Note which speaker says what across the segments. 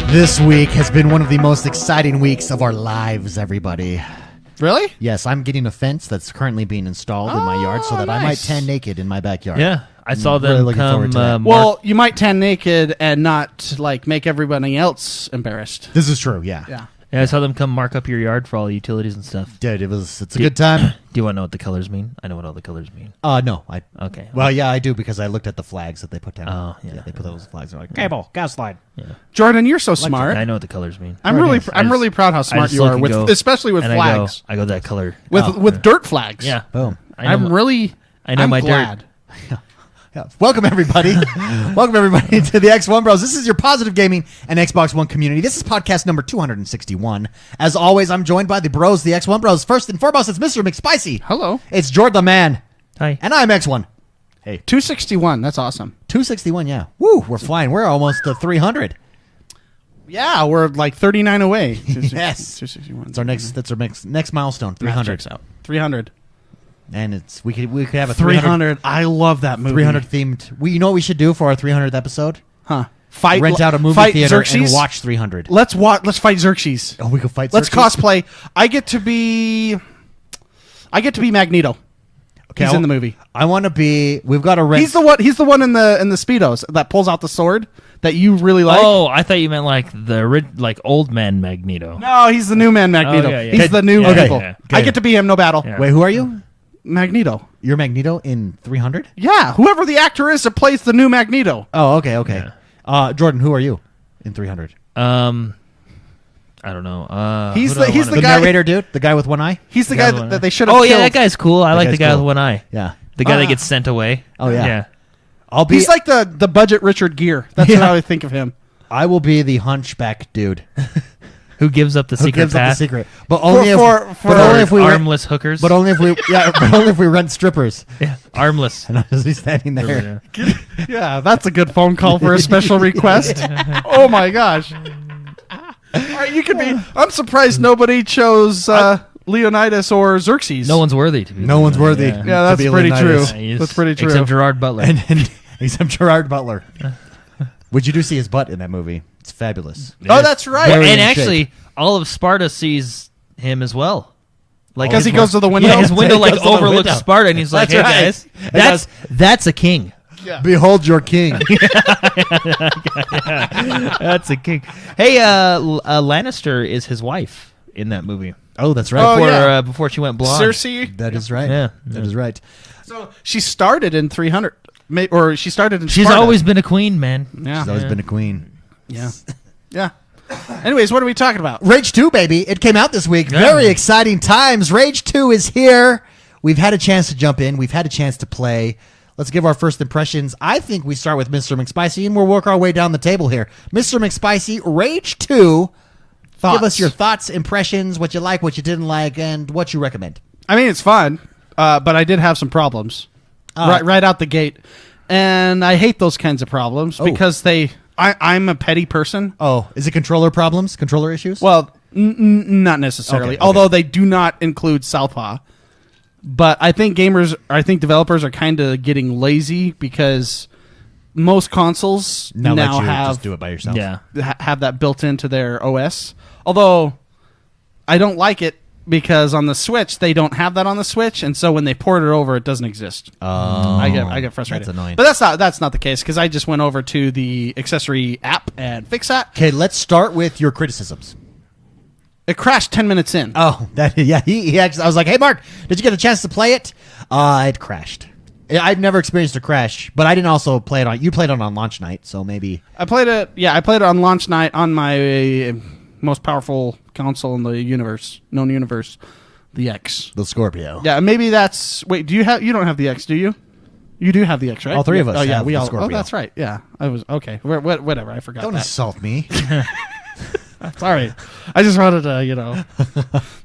Speaker 1: This week has been one of the most exciting weeks of our lives, everybody.
Speaker 2: Really?
Speaker 1: Yes, I'm getting a fence that's currently being installed in my yard so that I might tan naked in my backyard.
Speaker 3: Yeah, I saw them
Speaker 1: really
Speaker 3: come.
Speaker 2: Well, you might tan naked and not make everybody else embarrassed.
Speaker 1: This is true, yeah.
Speaker 3: Yeah, I saw them come mark up your yard for all the utilities and stuff.
Speaker 1: Dude, it's a good time.
Speaker 3: Do you want to know what the colors mean? I know what all the colors mean.
Speaker 1: No.
Speaker 3: Okay.
Speaker 1: Well, yeah, I do because I looked at the flags that they put down.
Speaker 3: Oh, yeah.
Speaker 1: They put those flags. They're like, cable, gas line.
Speaker 3: Yeah.
Speaker 2: Jordan, you're so smart.
Speaker 3: I know what the colors mean.
Speaker 2: I'm really proud how smart you are, especially with flags.
Speaker 3: I go that color.
Speaker 2: With dirt flags.
Speaker 3: Yeah.
Speaker 1: Boom.
Speaker 3: I know my
Speaker 1: glad. Dirt. Yeah. Welcome, everybody. Welcome, everybody, to the Xonebros. This is your positive gaming and Xbox One community. This is podcast number 261. As always, I'm joined by the bros, the Xonebros. First and foremost, it's Mr. McSpicy.
Speaker 2: Hello.
Speaker 1: It's Jordan the Man.
Speaker 3: Hi.
Speaker 1: And I'm X1.
Speaker 2: Hey. 261. That's awesome.
Speaker 1: 261, yeah. Woo, we're flying. We're almost to 300.
Speaker 2: Yeah, we're like 39 away.
Speaker 1: Yes.
Speaker 2: 261.
Speaker 1: That's our next milestone, 300.
Speaker 2: Out. 300.
Speaker 1: And we could have a
Speaker 2: 300. I love that movie.
Speaker 1: 300 themed. You know what we should do for our 300th episode?
Speaker 2: Huh?
Speaker 1: Rent out a movie theater Xerxes? And watch 300.
Speaker 2: Let's fight Xerxes.
Speaker 1: Oh, we could fight.
Speaker 2: Let's
Speaker 1: Xerxes?
Speaker 2: cosplay. I get to be Magneto. Okay, he's in the movie.
Speaker 1: I want to be. We've got to rent.
Speaker 2: He's the one in the speedos that pulls out the sword that you really like.
Speaker 3: Oh, I thought you meant like old man Magneto.
Speaker 2: No, he's the new man Magneto.
Speaker 3: Oh, yeah.
Speaker 2: He's the new people.
Speaker 3: Yeah.
Speaker 2: I get to be him. No battle.
Speaker 3: Yeah.
Speaker 1: Wait, who are you?
Speaker 2: Magneto.
Speaker 1: You're Magneto in 300?
Speaker 2: Yeah, whoever the actor is that plays the new Magneto.
Speaker 1: Oh, okay. Yeah. Jordan, who are you in 300?
Speaker 3: I don't know.
Speaker 2: He's the guy,
Speaker 1: narrator dude, the guy with one eye.
Speaker 2: He's the guy that they should have.
Speaker 3: Oh
Speaker 2: killed.
Speaker 3: yeah, that guy's cool. I like the guy with one eye.
Speaker 1: Yeah,
Speaker 3: the guy that gets sent away.
Speaker 1: Oh yeah.
Speaker 3: Yeah.
Speaker 2: He's like the budget Richard Gere. That's how I think of him.
Speaker 1: I will be the hunchback dude.
Speaker 3: Who gives up the secret path?
Speaker 1: But only if we
Speaker 3: armless hookers.
Speaker 1: But only if we rent strippers.
Speaker 3: Yeah, armless.
Speaker 1: And I'll just be standing there.
Speaker 2: Yeah, that's a good phone call for a special request. Oh my gosh! All right, you could be. I'm surprised nobody chose Leonidas or Xerxes.
Speaker 3: No one's worthy to be.
Speaker 1: No one's worthy.
Speaker 2: Yeah, that's pretty true. That's pretty true.
Speaker 3: Except Gerard Butler.
Speaker 1: Except Gerard Butler. Would you see his butt in that movie? It's fabulous.
Speaker 2: Oh, that's right.
Speaker 3: And actually, all of Sparta sees him as well.
Speaker 2: Like, because he goes to the window.
Speaker 3: Yeah, his window overlooks Sparta, and he's like, "Hey guys, that's a king.
Speaker 1: Yeah. Behold your king."
Speaker 3: That's a king. Hey, Lannister is his wife in that movie.
Speaker 1: Oh, that's right.
Speaker 3: Before she went blonde.
Speaker 2: Cersei.
Speaker 1: That is right.
Speaker 3: Yeah,
Speaker 1: that is right.
Speaker 2: So she started in 300, or she started in.
Speaker 3: She's
Speaker 2: Sparta.
Speaker 3: always been a queen, man.
Speaker 2: Yeah,
Speaker 1: she's always been a queen.
Speaker 2: Yeah, yeah. Anyways, what are we talking about?
Speaker 1: Rage 2, baby. It came out this week. Yeah. Very exciting times. Rage 2 is here. We've had a chance to jump in. We've had a chance to play. Let's give our first impressions. I think we start with Mr. McSpicy, and we'll work our way down the table here. Mr. McSpicy, Rage 2. Thoughts. Give us your thoughts, impressions, what you like, what you didn't like, and what you recommend.
Speaker 2: I mean, it's fun, but I did have some problems right out the gate. And I hate those kinds of problems because I'm a petty person.
Speaker 1: Oh, is it controller problems? Controller issues?
Speaker 2: Well, not necessarily. Okay. Although they do not include Southpaw. But I think developers are kind of getting lazy because most consoles now have
Speaker 1: just do it by yourself.
Speaker 3: Yeah,
Speaker 2: have that built into their OS. Although I don't like it because on the Switch they don't have that on the Switch, and so when they port it over, it doesn't exist. I get frustrated.
Speaker 1: That's annoying.
Speaker 2: But that's not the case because I just went over to the accessory app and fixed that.
Speaker 1: Okay, let's start with your criticisms.
Speaker 2: It crashed 10 minutes in.
Speaker 1: Oh, he actually. I was like, "Hey, Mark, did you get a chance to play it?" It crashed. I've never experienced a crash, but I didn't also play it on. You played it on launch night, so maybe
Speaker 2: I played it. Yeah, I played it on launch night on my most powerful console in the known universe, the X,
Speaker 1: the Scorpio.
Speaker 2: Yeah, maybe that's. Wait, you don't have the X, do you? You do have the X, right?
Speaker 1: All three of us.
Speaker 2: Oh yeah,
Speaker 1: have
Speaker 2: we all.
Speaker 1: Scorpio.
Speaker 2: Oh, that's right. Yeah, I was okay. Whatever, I forgot.
Speaker 1: Don't insult me.
Speaker 2: Sorry, I just wanted to,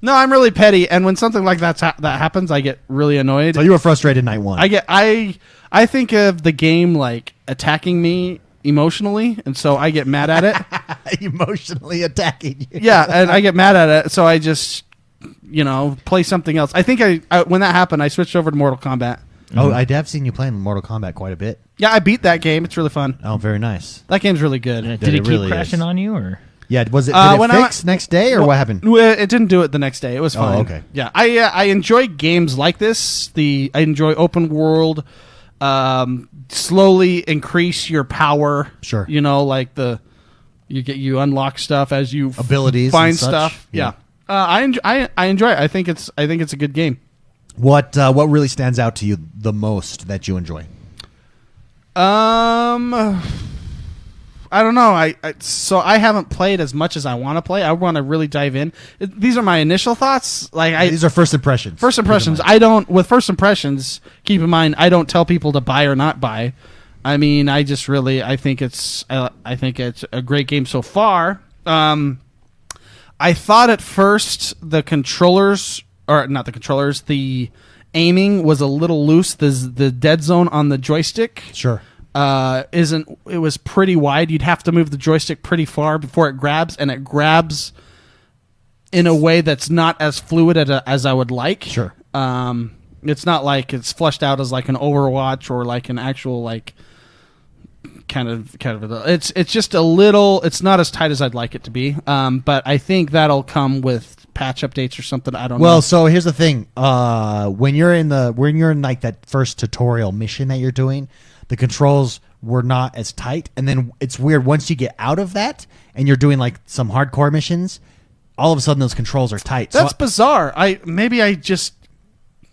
Speaker 2: No, I'm really petty, and when something like that happens, I get really annoyed.
Speaker 1: So you were frustrated night one.
Speaker 2: I think of the game like attacking me emotionally, and so I get mad at it.
Speaker 1: Emotionally attacking you.
Speaker 2: Yeah, and I get mad at it, so I just play something else. I think I when that happened, I switched over to Mortal Kombat.
Speaker 1: Oh, I have seen you playing Mortal Kombat quite a bit.
Speaker 2: Yeah, I beat that game. It's really fun.
Speaker 1: Oh, very nice.
Speaker 2: That game's really good.
Speaker 3: Did it keep crashing on you, or?
Speaker 1: Yeah, was it, did it fix next day, or what happened?
Speaker 2: It didn't do it the next day. It was fine.
Speaker 1: Oh, okay.
Speaker 2: Yeah, I enjoy games like this. I enjoy open world, slowly increase your power.
Speaker 1: Sure.
Speaker 2: You know, like you unlock stuff as you
Speaker 1: abilities
Speaker 2: find
Speaker 1: and such.
Speaker 2: stuff. Yeah. I enjoy it. I think it's a good game.
Speaker 1: What really stands out to you the most that you enjoy?
Speaker 2: I don't know. So I haven't played as much as I want to play. I want to really dive in. These are my initial thoughts.
Speaker 1: These are first impressions.
Speaker 2: First impressions. With first impressions, keep in mind, I don't tell people to buy or not buy. I mean, I think it's a great game so far. I thought at first the aiming was a little loose. The dead zone on the joystick.
Speaker 1: Sure.
Speaker 2: It was pretty wide. You'd have to move the joystick pretty far before it grabs, and it grabs in a way that's not as fluid as I would like.
Speaker 1: Sure.
Speaker 2: It's not like it's fleshed out as like an Overwatch or like an actual like kind of it's just a little. It's not as tight as I'd like it to be. But I think that'll come with patch updates or something. I don't know.
Speaker 1: Well, so here's the thing. When you're in like that first tutorial mission that you're doing, the controls were not as tight, and then it's weird once you get out of that and you're doing like some hardcore missions, all of a sudden those controls are tight.
Speaker 2: That's bizarre.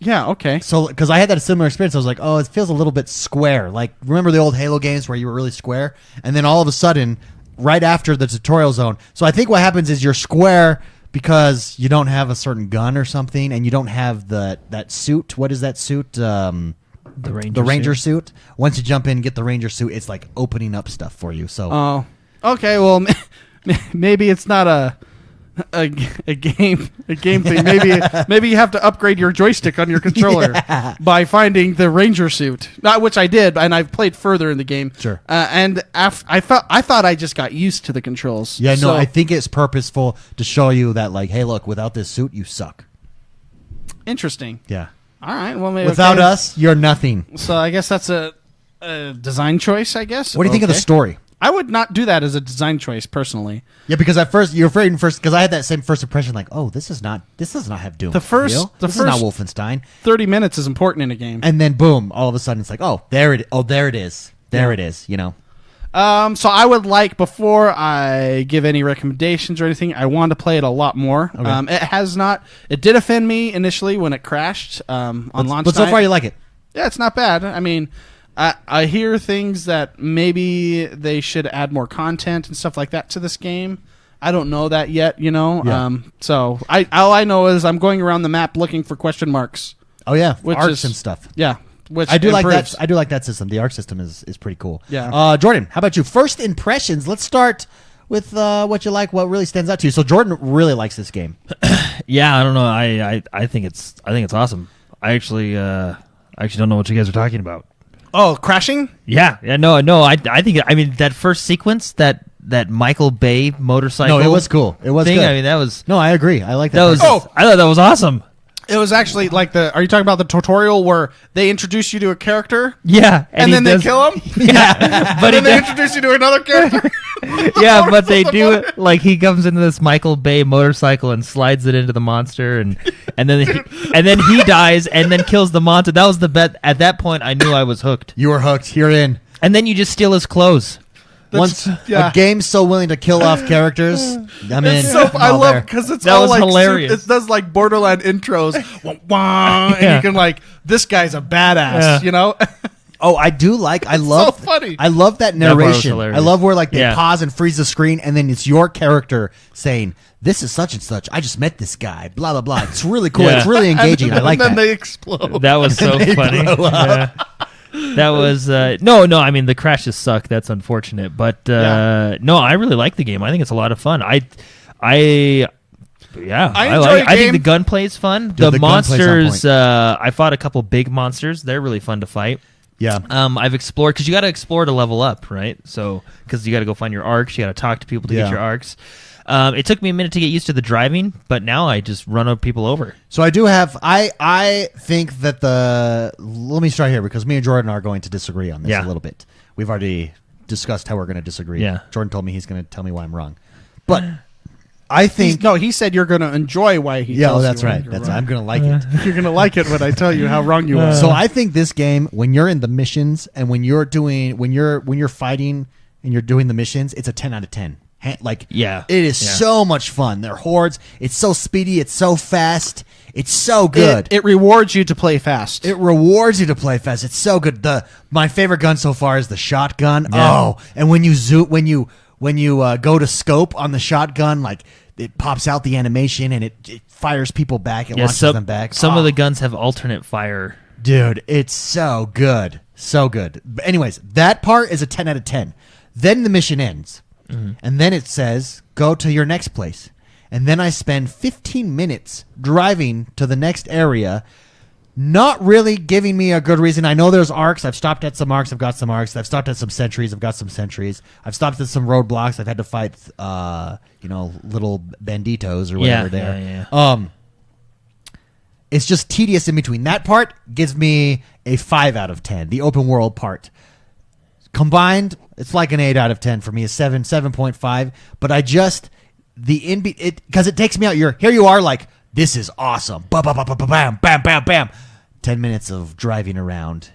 Speaker 2: Yeah, okay.
Speaker 1: So because I had that similar experience, I was like, oh, it feels a little bit square. Like, remember the old Halo games where you were really square, and then all of a sudden, right after the tutorial zone. So I think what happens is you're square because you don't have a certain gun or something, and you don't have that suit. What is that suit? The ranger suit. Once you jump in and get the ranger suit, it's like opening up stuff for you. So
Speaker 2: okay. Well, maybe it's not a game thing. Maybe you have to upgrade your joystick on your controller by finding the ranger suit, which I did, and I've played further in the game.
Speaker 1: Sure.
Speaker 2: And I thought I just got used to the controls.
Speaker 1: Yeah. No, I think it's purposeful to show you that, like, hey, look, without this suit, you suck.
Speaker 2: Interesting.
Speaker 1: Yeah.
Speaker 2: All right. Well, maybe
Speaker 1: without us, you're nothing.
Speaker 2: So I guess that's a design choice. I guess.
Speaker 1: What do you think of the story?
Speaker 2: I would not do that as a design choice personally.
Speaker 1: Yeah, because at first you're afraid because I had that same first impression, like, oh, this does not have Doom.
Speaker 2: This is
Speaker 1: not Wolfenstein.
Speaker 2: 30 minutes is important in a game,
Speaker 1: and then boom, all of a sudden it's like, oh, there it is. It is. You know.
Speaker 2: So I would like, before I give any recommendations or anything, I want to play it a lot more. Okay. It did offend me initially when it crashed on launch
Speaker 1: but so far you like it.
Speaker 2: Yeah, it's not bad. I mean, I hear things that maybe they should add more content and stuff like that to this game. I don't know that yet, you know.
Speaker 1: Yeah.
Speaker 2: So all I know is I'm going around the map looking for question marks.
Speaker 1: Oh yeah, arcs and stuff.
Speaker 2: Yeah. Which
Speaker 1: I do
Speaker 2: improves.
Speaker 1: like that. I do like that system. The arc system is pretty cool.
Speaker 2: Yeah.
Speaker 1: Jordan, how about you? First impressions. Let's start with what you like. What really stands out to you? So Jordan really likes this game.
Speaker 3: Yeah, I don't know. I think it's awesome. I actually don't know what you guys are talking about.
Speaker 2: Oh, crashing?
Speaker 3: Yeah. No. I think. I mean, that first sequence, that Michael Bay motorcycle.
Speaker 1: No, it was cool. It was
Speaker 3: thing.
Speaker 1: good.
Speaker 3: I mean, that was.
Speaker 1: No, I agree. I like that.
Speaker 3: I thought that was awesome.
Speaker 2: It was actually like are you talking about the tutorial where they introduce you to a character?
Speaker 3: Yeah.
Speaker 2: And then they kill him?
Speaker 3: Yeah.
Speaker 2: But then they introduce you to another character?
Speaker 3: Yeah, but they do it like he comes into this Michael Bay motorcycle and slides it into the monster, and then he dies and then kills the monster. That was the bet. At that point, I knew I was hooked.
Speaker 1: You were hooked. You're in.
Speaker 3: And then you just steal his clothes.
Speaker 1: A game's so willing to kill off characters, I'm in.
Speaker 2: I love because it's
Speaker 3: that
Speaker 2: all
Speaker 3: was
Speaker 2: like
Speaker 3: hilarious.
Speaker 2: It does like Borderlands intros, and you can like, this guy's a badass, you know.
Speaker 1: Oh, I do like. I love.
Speaker 2: So funny.
Speaker 1: I love that narration.
Speaker 3: That
Speaker 1: I love where like they pause and freeze the screen, and then it's your character saying, "This is such and such. I just met this guy." Blah blah blah. It's really cool. It's really engaging. I like that.
Speaker 2: And then they explode.
Speaker 3: That was so funny. Yeah. That was no. I mean, the crashes suck. That's unfortunate, but no, I really like the game. I think it's a lot of fun. I think the gunplay is fun. The monsters. I fought a couple big monsters. They're really fun to fight.
Speaker 1: Yeah.
Speaker 3: I've explored because you got to explore to level up, right? So because you got to go find your arcs, you got to talk to people to get your arcs. It took me a minute to get used to the driving, but now I just run people over.
Speaker 1: So I do have. I think that let me start here because me and Jordan are going to disagree on this a little bit. We've already discussed how we're going to disagree.
Speaker 3: Yeah.
Speaker 1: Jordan told me he's going to tell me why I'm wrong. But I think
Speaker 2: he said you're going to enjoy why he.
Speaker 1: Yeah,
Speaker 2: tells
Speaker 1: that's
Speaker 2: you
Speaker 1: right.
Speaker 2: you're
Speaker 1: That's
Speaker 2: wrong.
Speaker 1: I'm gonna like it.
Speaker 2: You're going to like it when I tell you how wrong you are.
Speaker 1: So I think this game, when you're in the missions and when you're fighting and you're doing the missions, it's a 10 out of 10. Like,
Speaker 3: Yeah.
Speaker 1: it is so much fun. They're hordes. It's so speedy. It's so fast. It's so good.
Speaker 2: It rewards you to play fast.
Speaker 1: It rewards you to play fast. It's so good. My favorite gun so far is the shotgun.
Speaker 3: Yeah.
Speaker 1: Oh, and when you go to scope on the shotgun, like it pops out the animation and it fires people back. It launches them back.
Speaker 3: Some of the guns have alternate fire.
Speaker 1: Dude, it's so good. So good. But anyways, that part is a 10 out of 10. Then the mission ends. And then it says, go to your next place. And then I spend 15 minutes driving to the next area, not really giving me a good reason. I know there's arcs. I've stopped at some arcs. I've got some arcs. I've stopped at some sentries. I've got some sentries. I've stopped at some roadblocks. I've had to fight, little banditos or whatever there.
Speaker 3: Yeah.
Speaker 1: It's just tedious in between. That part gives me a 5 out of 10, the open world part. Combined, it's like an 8 out of 10 for me, a 7.5. But I just, because it takes me out. Here you are like, this is awesome. Bam, bam, bam, bam, bam. 10 minutes of driving around.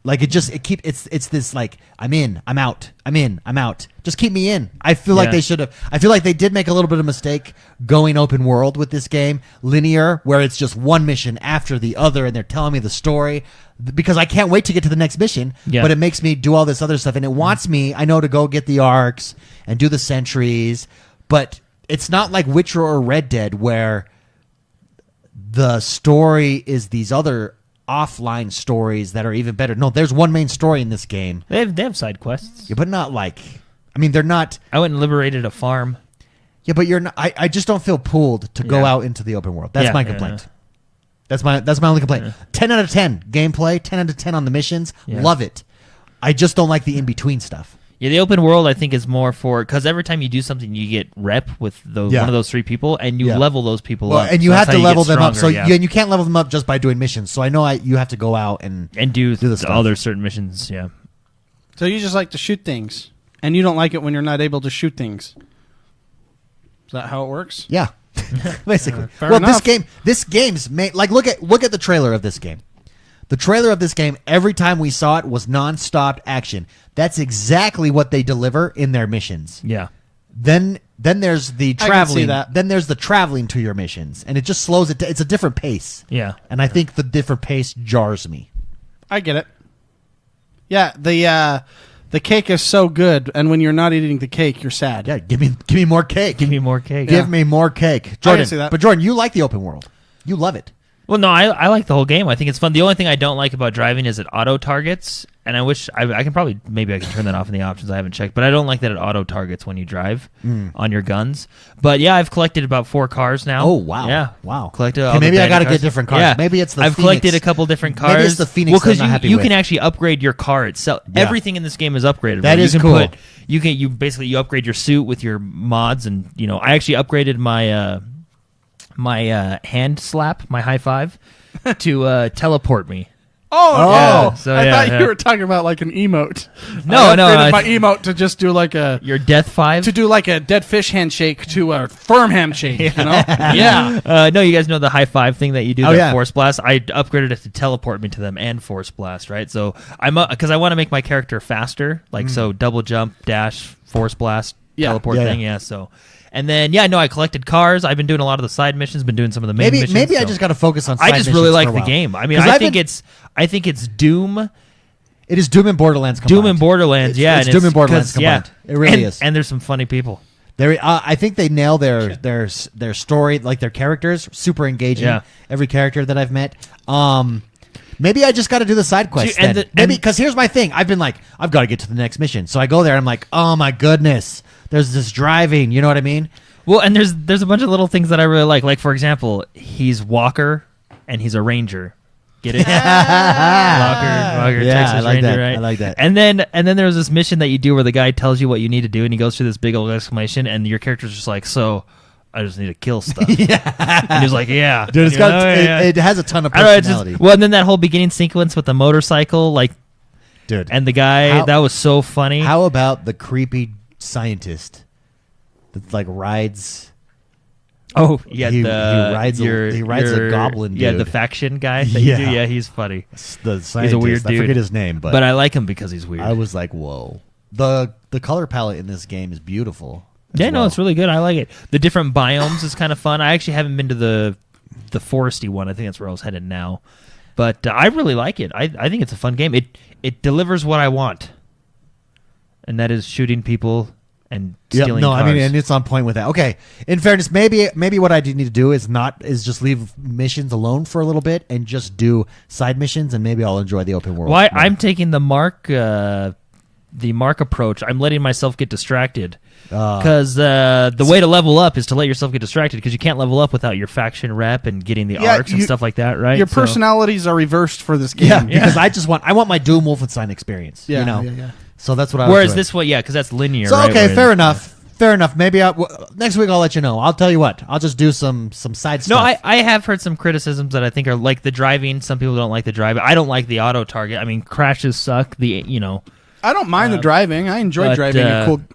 Speaker 1: Like it's this like, I'm in, I'm out, I'm in, I'm out. Just keep me in. I feel like they should have. I feel like they did make a little bit of mistake going open world with this game, linear, where it's just one mission after the other, and they're telling me the story because I can't wait to get to the next mission.
Speaker 3: Yeah.
Speaker 1: But it makes me do all this other stuff, and it wants me, I know, to go get the arcs and do the sentries, but it's not like Witcher or Red Dead where the story is these other offline stories that are even better. No, there's one main story in this game.
Speaker 3: They have side quests.
Speaker 1: Yeah, but not like, I mean, they're not.
Speaker 3: I went and liberated a farm.
Speaker 1: Yeah, but you're not. I just don't feel pulled to go out into the open world. That's my complaint. That's my only complaint. 10 out of 10 gameplay. 10 out of 10 on the missions.
Speaker 3: Yeah.
Speaker 1: Love it. I just don't like the in between stuff.
Speaker 3: Yeah, the open world I think is more for because every time you do something, you get rep with one of those 3 people, and you level those people up.
Speaker 1: And you
Speaker 3: So
Speaker 1: have
Speaker 3: that's
Speaker 1: to
Speaker 3: how
Speaker 1: level
Speaker 3: get
Speaker 1: them up. So
Speaker 3: stronger,
Speaker 1: you can't level them up just by doing missions. So I know you have to go out and
Speaker 3: do
Speaker 1: the stuff.
Speaker 3: other certain missions. Yeah.
Speaker 2: So you just like to shoot things, and you don't like it when you're not able to shoot things. Is that how it works?
Speaker 1: Yeah, basically.
Speaker 2: Fair enough.
Speaker 1: This game's made like look at the trailer of this game. The trailer of this game, every time we saw it, was non-stop action. That's exactly what they deliver in their missions.
Speaker 3: Yeah.
Speaker 1: Then there's the
Speaker 2: I can
Speaker 1: traveling.
Speaker 2: see that.
Speaker 1: Then there's the traveling to your missions, and it just slows it. It's a different pace.
Speaker 3: Yeah.
Speaker 1: And I think the different pace jars me.
Speaker 2: I get it. Yeah, the cake is so good, and when you're not eating the cake, you're sad.
Speaker 1: Yeah, give me more cake.
Speaker 3: Give me more cake.
Speaker 1: Give me more cake,
Speaker 2: I can
Speaker 1: Jordan.
Speaker 2: see that.
Speaker 1: But Jordan, you like the open world. You love it.
Speaker 3: Well, no, I like the whole game. I think it's fun. The only thing I don't like about driving is it auto targets, and I wish I can probably maybe I can turn that off in the options. I haven't checked, but I don't like that it auto targets when you drive on your guns. But yeah, I've collected about 4 cars now.
Speaker 1: Oh wow!
Speaker 3: Yeah,
Speaker 1: wow.
Speaker 3: Collected.
Speaker 1: Okay,
Speaker 3: all
Speaker 1: maybe
Speaker 3: the
Speaker 1: I got to
Speaker 3: bandit
Speaker 1: get different cars.
Speaker 3: Yeah.
Speaker 1: Maybe it's the.
Speaker 3: I've
Speaker 1: Phoenix.
Speaker 3: collected a couple different cars.
Speaker 1: Maybe it's the Phoenix.
Speaker 3: Well, because
Speaker 1: I'm not happy
Speaker 3: you
Speaker 1: with.
Speaker 3: can actually upgrade your car itself.
Speaker 1: Yeah.
Speaker 3: Everything in this game is upgradable.
Speaker 1: That is
Speaker 3: you can
Speaker 1: cool.
Speaker 3: You basically you upgrade your suit with your mods, and I actually upgraded my my hand slap, my high five, to teleport me.
Speaker 2: Oh,
Speaker 3: Yeah, so
Speaker 2: I
Speaker 3: yeah,
Speaker 2: thought
Speaker 3: yeah.
Speaker 2: you were talking about like an emote.
Speaker 3: No,
Speaker 2: I
Speaker 3: no,
Speaker 2: upgraded
Speaker 3: I-
Speaker 2: my emote to just do like
Speaker 3: Your death five.
Speaker 2: a dead fish handshake to a firm handshake. You know? Yeah.
Speaker 3: No, you guys know the high five thing that you do.
Speaker 1: Oh,
Speaker 3: the
Speaker 1: yeah.
Speaker 3: Force blast. I upgraded it to teleport me to them and force blast. Right. So I'm because I want to make my character faster. Like so, double jump, dash, force blast,
Speaker 2: Yeah.
Speaker 3: teleport
Speaker 1: Yeah,
Speaker 3: thing.
Speaker 1: yeah.
Speaker 3: Yeah. So. And then, I collected cars. I've been doing a lot of the side missions. Been doing some of the main missions.
Speaker 1: Maybe I
Speaker 3: so.
Speaker 1: just got to focus on.
Speaker 3: I
Speaker 1: Side
Speaker 3: just really
Speaker 1: missions
Speaker 3: like
Speaker 1: for a
Speaker 3: the
Speaker 1: while.
Speaker 3: game. I mean,
Speaker 1: 'Cause
Speaker 3: I think it's Doom.
Speaker 1: It is Doom and Borderlands combined.
Speaker 3: Doom and Borderlands.
Speaker 1: It's Doom and Borderlands combined. It really is.
Speaker 3: And there's some funny people.
Speaker 1: I think they nail their story, like their characters, super engaging.
Speaker 3: Yeah.
Speaker 1: Every character that I've met. Maybe I just got to do the side quest.
Speaker 3: And
Speaker 1: then.
Speaker 3: the-
Speaker 1: Maybe
Speaker 3: and-
Speaker 1: because here's my thing. I've been like, I've got to get to the next mission. So I go there. And I'm like, oh my goodness, there's this driving. You know what I mean?
Speaker 3: Well, and there's a bunch of little things that I really like. Like, for example, he's Walker and he's a ranger. Get it? Walker,
Speaker 1: Yeah,
Speaker 3: Texas
Speaker 1: I like
Speaker 3: Ranger,
Speaker 1: that.
Speaker 3: right?
Speaker 1: I like that.
Speaker 3: And then there's this mission that you do where the guy tells you what you need to do, and he goes through this big old exclamation, and your character's just like, so I just need to kill stuff. And he's like, yeah.
Speaker 1: Dude, it's
Speaker 3: You
Speaker 1: got
Speaker 3: know, yeah.
Speaker 1: it has a ton of
Speaker 3: I don't know, it's
Speaker 1: personality.
Speaker 3: well, and then that whole beginning sequence with the motorcycle, like,
Speaker 1: Dude,
Speaker 3: and the guy, that was so funny.
Speaker 1: how about the creepy scientist? that like rides.
Speaker 3: Oh, yeah,
Speaker 1: he rides a goblin dude.
Speaker 3: Yeah, the faction guy. That
Speaker 1: Yeah.
Speaker 3: you do. Yeah, he's funny.
Speaker 1: The scientist,
Speaker 3: He's a weird dude.
Speaker 1: I forget his name,
Speaker 3: But I like him because he's weird.
Speaker 1: I was like, whoa. The color palette in this game is beautiful.
Speaker 3: Yeah, no, it's really good. I like it. The different biomes is kind of fun. I actually haven't been to the foresty one. I think that's where I was headed now. But I really like it. I think it's a fun game. It delivers what I want, and that is shooting people and stealing cars.
Speaker 1: I mean, and it's on point with that. Okay, in fairness, maybe what I do need to do is just leave missions alone for a little bit and just do side missions, and maybe I'll enjoy the open world.
Speaker 3: Well, I'm taking the Mark approach. I'm letting myself get distracted because the way to level up is to let yourself get distracted because you can't level up without your faction rep and getting the arcs and stuff like that, right?
Speaker 2: Your personalities are reversed for this game.
Speaker 1: Yeah, because I want my Doom Wolfenstein experience.
Speaker 2: Yeah,
Speaker 1: you know.
Speaker 2: yeah.
Speaker 1: So that's what I.
Speaker 3: Whereas
Speaker 1: was doing.
Speaker 3: this one, because that's linear.
Speaker 1: So
Speaker 3: right?
Speaker 1: okay, fair enough. Fair enough. Maybe next week I'll let you know. I'll tell you what. I'll just do some side
Speaker 3: No,
Speaker 1: stuff.
Speaker 3: I have heard some criticisms that I think are like the driving. Some people don't like the driving. I don't like the auto target. I mean, crashes suck.
Speaker 2: I don't mind the driving. I enjoy
Speaker 3: but,
Speaker 2: driving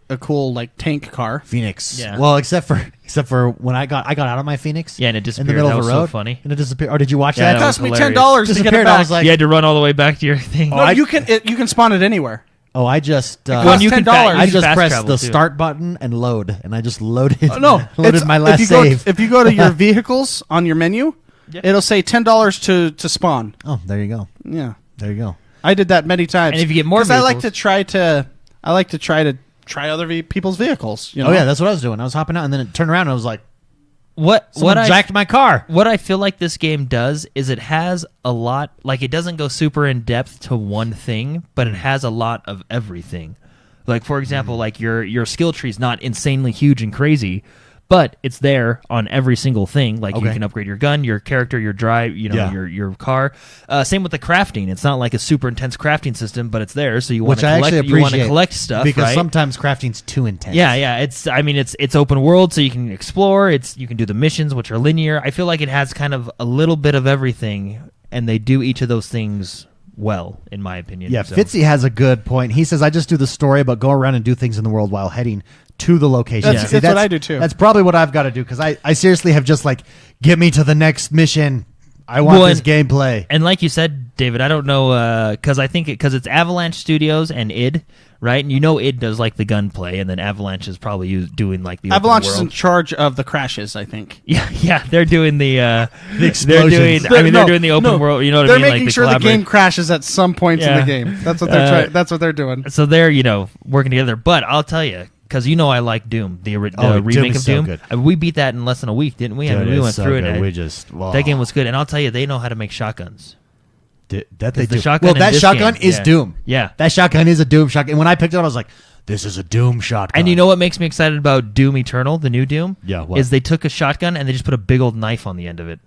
Speaker 2: a cool like tank car.
Speaker 1: Phoenix.
Speaker 3: Yeah.
Speaker 1: Well, except for when I got out of my Phoenix.
Speaker 3: Yeah, and it
Speaker 1: in
Speaker 3: disappeared.
Speaker 1: the middle
Speaker 3: That
Speaker 1: of
Speaker 3: was
Speaker 1: the road.
Speaker 3: so funny.
Speaker 1: And it disappeared. Oh, did you watch
Speaker 3: Yeah,
Speaker 1: that?
Speaker 2: It
Speaker 3: that
Speaker 2: cost
Speaker 3: was
Speaker 2: me
Speaker 3: hilarious.
Speaker 2: $10 to get it
Speaker 1: Disappeared.
Speaker 2: back.
Speaker 1: I was like,
Speaker 3: You had to run all the way back to your thing.
Speaker 2: No, you can spawn it anywhere.
Speaker 1: oh, I just
Speaker 2: costs
Speaker 3: you can
Speaker 2: $10.
Speaker 3: fa-
Speaker 1: I
Speaker 3: you can
Speaker 1: just
Speaker 3: fast
Speaker 1: pressed
Speaker 3: travel,
Speaker 1: the
Speaker 3: too.
Speaker 1: start button and load, and I just loaded.
Speaker 2: It's-
Speaker 1: my last
Speaker 2: if you go,
Speaker 1: save.
Speaker 2: If you go to your vehicles on your menu,
Speaker 3: Yeah.
Speaker 2: it'll say $10 to spawn.
Speaker 1: Oh, there you go.
Speaker 2: Yeah,
Speaker 1: There you go.
Speaker 2: I did that many times.
Speaker 3: And if you get more
Speaker 2: 'Cause I like
Speaker 3: vehicles-
Speaker 2: to try other people's vehicles. You know?
Speaker 1: Oh yeah, that's what I was doing. I was hopping out, and then it turned around, and I was like,
Speaker 3: What
Speaker 1: someone jacked my car.
Speaker 3: What I feel like this game does is it has a lot, like it doesn't go super in depth to one thing, but it has a lot of everything. Like for example, like your skill tree is not insanely huge and crazy, but it's there on every single thing. Like you
Speaker 1: Okay.
Speaker 3: can upgrade your gun, your character, your drive,
Speaker 1: Yeah.
Speaker 3: your car. Same with the crafting. It's not like a super intense crafting system, but it's there. So you want
Speaker 1: Which
Speaker 3: to
Speaker 1: I
Speaker 3: collect.
Speaker 1: actually
Speaker 3: You want to
Speaker 1: appreciate
Speaker 3: collect stuff
Speaker 1: because
Speaker 3: right?
Speaker 1: sometimes crafting's too intense.
Speaker 3: Yeah. It's open world, so you can explore. You can do the missions, which are linear. I feel like it has kind of a little bit of everything, and they do each of those things well, in my opinion.
Speaker 1: Yeah,
Speaker 3: So-
Speaker 1: Fitzy has a good point. He says, I just do the story, but go around and do things in the world while heading to the location.
Speaker 2: That's what I do, too.
Speaker 1: That's probably what I've got to do, because I seriously have just like, get me to the next mission. I want this gameplay.
Speaker 3: And like you said, David, I don't know, because I think because it's Avalanche Studios and id, right? And id does like the gunplay, and then Avalanche is probably doing like the
Speaker 2: Avalanche
Speaker 3: open
Speaker 2: is in
Speaker 3: world.
Speaker 2: charge of the crashes, I think.
Speaker 3: Yeah, they're doing the
Speaker 1: explosions.
Speaker 3: they're doing the open world. You know what I
Speaker 2: They're
Speaker 3: mean?
Speaker 2: making
Speaker 3: Like
Speaker 2: sure the
Speaker 3: collaborate-
Speaker 2: game crashes at some points in
Speaker 3: Yeah.
Speaker 2: the game. That's what they're trying. That's what they're doing.
Speaker 3: So they're working together. But I'll tell you, because I like Doom, the
Speaker 1: Doom
Speaker 3: remake
Speaker 1: is
Speaker 3: of
Speaker 1: so
Speaker 3: Doom.
Speaker 1: good.
Speaker 3: We beat that in less than a week, didn't we? I mean,
Speaker 1: Dude,
Speaker 3: we
Speaker 1: it's
Speaker 3: went
Speaker 1: so
Speaker 3: through
Speaker 1: good.
Speaker 3: it.
Speaker 1: We just
Speaker 3: That game was good, and I'll tell you, they know how to make shotguns.
Speaker 1: That they
Speaker 3: the
Speaker 1: do.
Speaker 3: shotgun
Speaker 1: Well,
Speaker 3: in
Speaker 1: that
Speaker 3: this
Speaker 1: shotgun
Speaker 3: game,
Speaker 1: is
Speaker 3: yeah.
Speaker 1: Doom.
Speaker 3: Yeah.
Speaker 1: That shotgun is a Doom shotgun. And when I picked it up, I was like, this is a Doom shotgun.
Speaker 3: And you know what makes me excited about Doom Eternal, the new Doom?
Speaker 1: Yeah, what?
Speaker 3: Is they took a shotgun and they just put a big old knife on the end of it.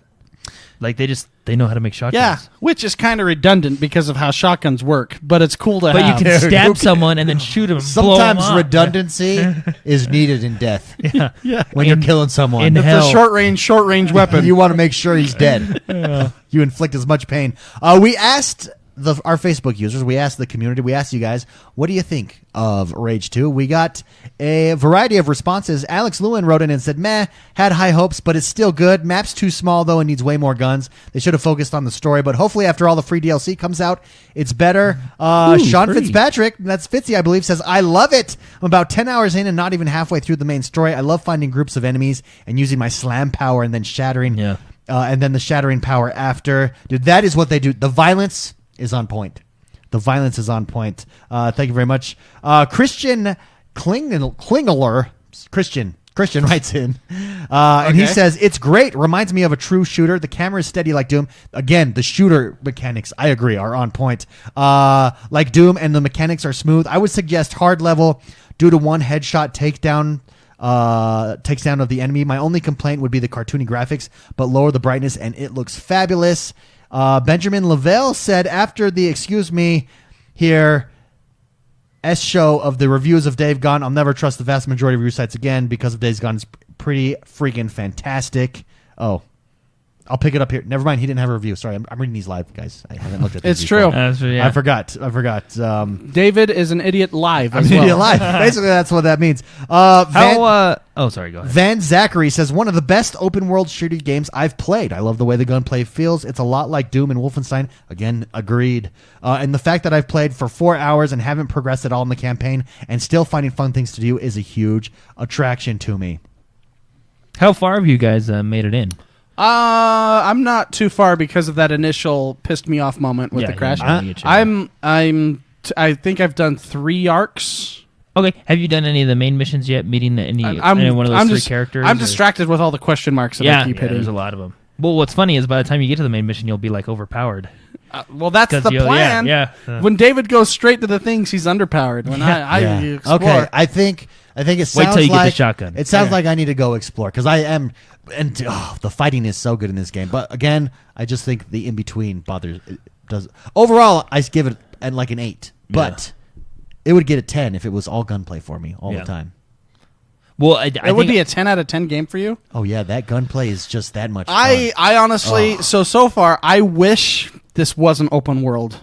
Speaker 3: Like they know how to make shotguns.
Speaker 2: Yeah, which is kind of redundant because of how shotguns work, but it's cool to
Speaker 3: But you
Speaker 2: have.
Speaker 3: can stab someone and then shoot them.
Speaker 1: Sometimes redundancy is needed in death.
Speaker 3: Yeah.
Speaker 1: When you're killing someone.
Speaker 3: in
Speaker 2: It's
Speaker 3: hell.
Speaker 2: a short range weapon.
Speaker 1: You want to make sure he's dead. You inflict as much pain. We asked our Facebook users, we asked the community, we asked you guys, what do you think of Rage 2? We got a variety of responses. Alex Lewin wrote in and said, meh, had high hopes, but it's still good. Map's too small, though, and needs way more guns. They should have focused on the story, but hopefully after all the free DLC comes out, it's better. Sean
Speaker 3: free.
Speaker 1: Fitzpatrick, that's Fitzy, I believe, says, I love it. I'm about 10 hours in and not even halfway through the main story. I love finding groups of enemies and using my slam power and then shattering.
Speaker 3: Yeah.
Speaker 1: And then the shattering power after. Dude, that is what they do. The violence is on point. The violence is on point. Thank you very much. Christian Klingler. Christian writes in. And he says, it's great. Reminds me of a true shooter. The camera is steady like Doom. Again, the shooter mechanics, I agree, are on point. Like Doom, and the mechanics are smooth. I would suggest hard level due to one headshot takedown. Takes down of the enemy. My only complaint would be the cartoony graphics, but lower the brightness and it looks fabulous. Benjamin Lavelle said after the show of the reviews of Days Gone, I'll never trust the vast majority of review sites again because of Days Gone is pretty freaking fantastic. Oh, I'll pick it up here. Never mind. He didn't have a review. Sorry, I'm reading these live, guys. I haven't looked at these.
Speaker 2: It's true.
Speaker 3: Yeah.
Speaker 1: I forgot.
Speaker 2: David is an idiot live
Speaker 1: I'm
Speaker 2: as
Speaker 1: an
Speaker 2: well.
Speaker 1: idiot live. Basically, that's what that means.
Speaker 3: Sorry, go ahead.
Speaker 1: Van Zachary says, one of the best open world shooter games I've played. I love the way the gunplay feels. It's a lot like Doom and Wolfenstein. Again, agreed. And the fact that I've played for 4 hours and haven't progressed at all in the campaign and still finding fun things to do is a huge attraction to me.
Speaker 3: How far have you guys made it in?
Speaker 2: I'm not too far because of that initial pissed me off moment with the crash. I think I've done 3 arcs.
Speaker 3: Okay. Have you done any of the main missions yet? Meeting any one of those 3 characters?
Speaker 2: I'm distracted with all the question marks that I keep hitting.
Speaker 3: There's a lot of them. Well, what's funny is by the time you get to the main mission, you'll be like overpowered.
Speaker 2: Well, that's the plan. When David goes straight to the things, he's underpowered. When I explore.
Speaker 1: Okay, I think it sounds
Speaker 3: Wait till you
Speaker 1: like
Speaker 3: get the shotgun.
Speaker 1: It sounds like I need to go explore because I am, and the fighting is so good in this game. But again, I just think the in between bothers. It does overall, I give it like an 8, but it would get a 10 if it was all gunplay for me all the time.
Speaker 3: Well,
Speaker 2: it would be a 10 out of 10 game for you.
Speaker 1: Oh yeah, that gunplay is just that much fun.
Speaker 2: I honestly, so far, I wish this wasn't open world.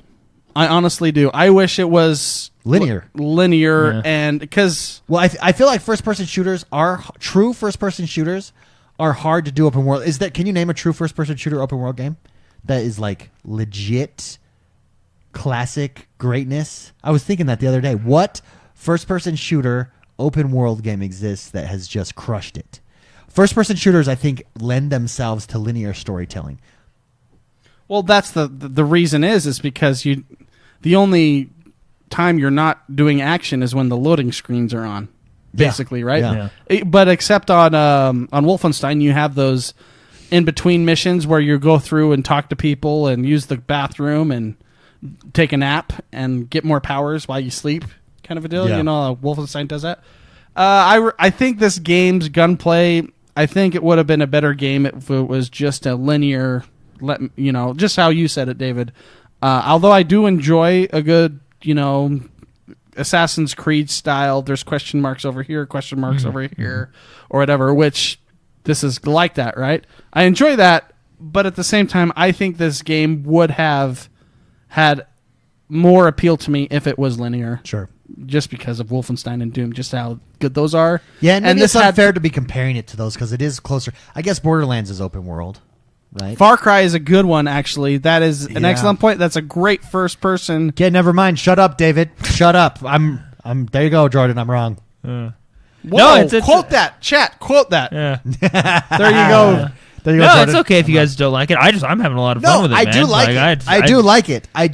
Speaker 2: I honestly do. I wish it was
Speaker 1: linear,
Speaker 2: and because
Speaker 1: I feel like true first person shooters are hard to do open world. Can you name a true first person shooter open world game that is like legit classic greatness? I was thinking that the other day. What first person shooter open world game exists that has just crushed it? First person shooters, I think, lend themselves to linear storytelling.
Speaker 2: Well, that's the reason is because the only time you're not doing action is when the loading screens are on, basically, right? Yeah. But except on Wolfenstein, you have those in between missions where you go through and talk to people and use the bathroom and take a nap and get more powers while you sleep, kind of a deal.
Speaker 1: Yeah.
Speaker 2: You know, Wolfenstein does that. I think this game's gunplay, I think it would have been a better game if it was just a linear. Just how you said it, David. Although I do enjoy a good, Assassin's Creed style. There's question marks over here, question marks over here, or whatever. Which this is like that, right? I enjoy that, but at the same time, I think this game would have had more appeal to me if it was linear.
Speaker 1: Sure.
Speaker 2: Just because of Wolfenstein and Doom, just how good those are.
Speaker 1: Yeah, and maybe it's unfair to be comparing it to those because it is closer. I guess Borderlands is open world. Right.
Speaker 2: Far Cry is a good one, actually. That is an excellent point. That's a great first person.
Speaker 1: Yeah, never mind. Shut up, David. Shut up. I'm. There you go, Jordan. I'm wrong.
Speaker 2: Whoa, quote that, chat. Quote that.
Speaker 3: Yeah.
Speaker 2: There you go.
Speaker 1: There you go,
Speaker 3: No,
Speaker 1: Jordan.
Speaker 3: it's okay if you guys don't like it. I'm having a lot of fun with it.
Speaker 1: I
Speaker 3: man.
Speaker 1: do like it. I do like it. I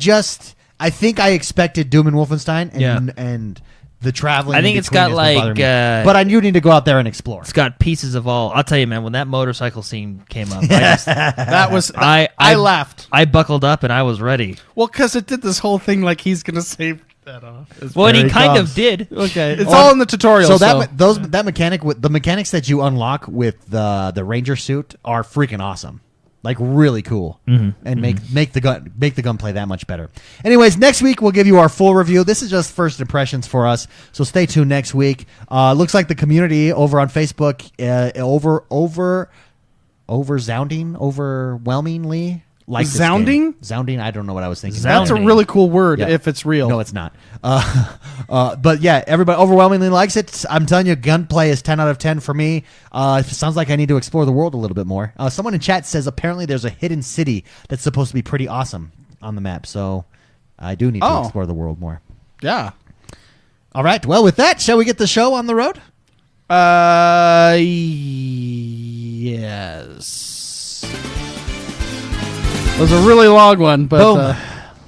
Speaker 1: think I expected Doom and Wolfenstein and the traveling.
Speaker 3: I think it's got like,
Speaker 1: but I do need to go out there and explore.
Speaker 3: It's got pieces of all. I'll tell you, man. When that motorcycle scene came up,
Speaker 2: I laughed.
Speaker 3: I buckled up and I was ready.
Speaker 2: Well, because it did this whole thing like he's gonna save that off.
Speaker 3: Well, and he kind of did.
Speaker 2: Okay, it's all in the tutorial.
Speaker 1: So that mechanic, the mechanics that you unlock with the Ranger suit are freaking awesome. Like really cool, and make the gunplay that much better. Anyways, next week we'll give you our full review. This is just first impressions for us, so stay tuned next week. Looks like the community over on Facebook overwhelmingly like Zounding. I don't know what I was thinking.
Speaker 2: That's a really cool word if it's real.
Speaker 1: No, it's not. But yeah, everybody overwhelmingly likes it. I'm telling you, gunplay is 10 out of 10 for me. It sounds like I need to explore the world a little bit more. Someone in chat says apparently there's a hidden city that's supposed to be pretty awesome on the map. So I do need to explore the world more.
Speaker 2: Yeah.
Speaker 1: All right. Well, with that, shall we get the show on the road?
Speaker 2: Yes. It was a really long one, but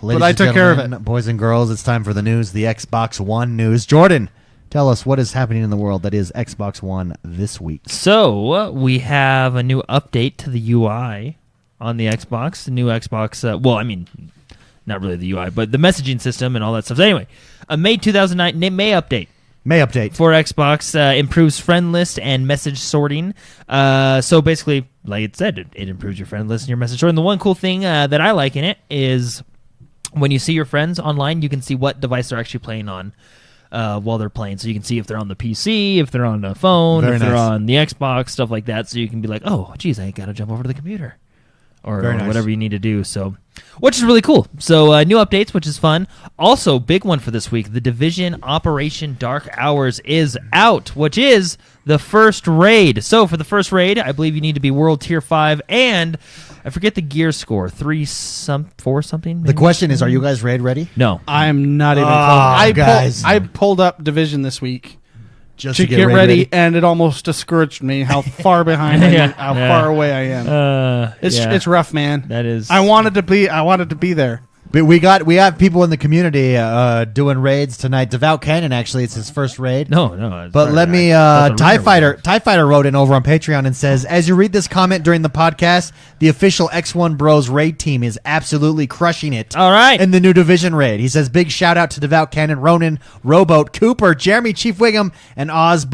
Speaker 2: I took care of it.
Speaker 1: Boys and girls, it's time for the news, the Xbox One news. Jordan, tell us what is happening in the world that is Xbox One this week.
Speaker 3: So we have a new update to the UI on the Xbox. The new Xbox, not really the UI, but the messaging system and all that stuff. So anyway, a May 2009 May update.
Speaker 1: For
Speaker 3: Xbox improves friend list and message sorting. So basically, like it said, it improves your friend list and your message sorting. The one cool thing that I like in it is when you see your friends online, you can see what device they're actually playing on while they're playing. So you can see if they're on the PC, if they're on the phone, they're on the Xbox, stuff like that. So you can be like, oh, geez, I got to jump over to the computer. or
Speaker 1: Very nice.
Speaker 3: whatever you need to do. So, which is really cool. So new updates, which is fun. Also, big one for this week: The Division Operation Dark Hours is out, which is the first raid. So for the first raid, I believe you need to be World Tier 5, and I forget the gear score, 4 something.
Speaker 1: The
Speaker 3: maybe?
Speaker 1: question is, are you guys raid ready?
Speaker 3: No.
Speaker 2: I'm not even
Speaker 1: Oh,
Speaker 2: close.
Speaker 1: guys.
Speaker 2: I pulled up Division this week
Speaker 1: Just
Speaker 2: to get
Speaker 1: raid
Speaker 2: ready, and it almost discouraged me how far behind how far away I am. It's rough, man.
Speaker 3: That is.
Speaker 2: I wanted to be there.
Speaker 1: But we have people in the community doing raids tonight. Devout Cannon, actually, it's his first raid.
Speaker 3: No.
Speaker 1: But let me, TIE Fighter wrote in over on Patreon and says, as you read this comment during the podcast, the official X1 Bros raid team is absolutely crushing it.
Speaker 3: All right.
Speaker 1: In the new Division raid. He says, big shout out to Devout Cannon, Ronan, Rowboat, Cooper, Jeremy, Chief Wiggum, and Oz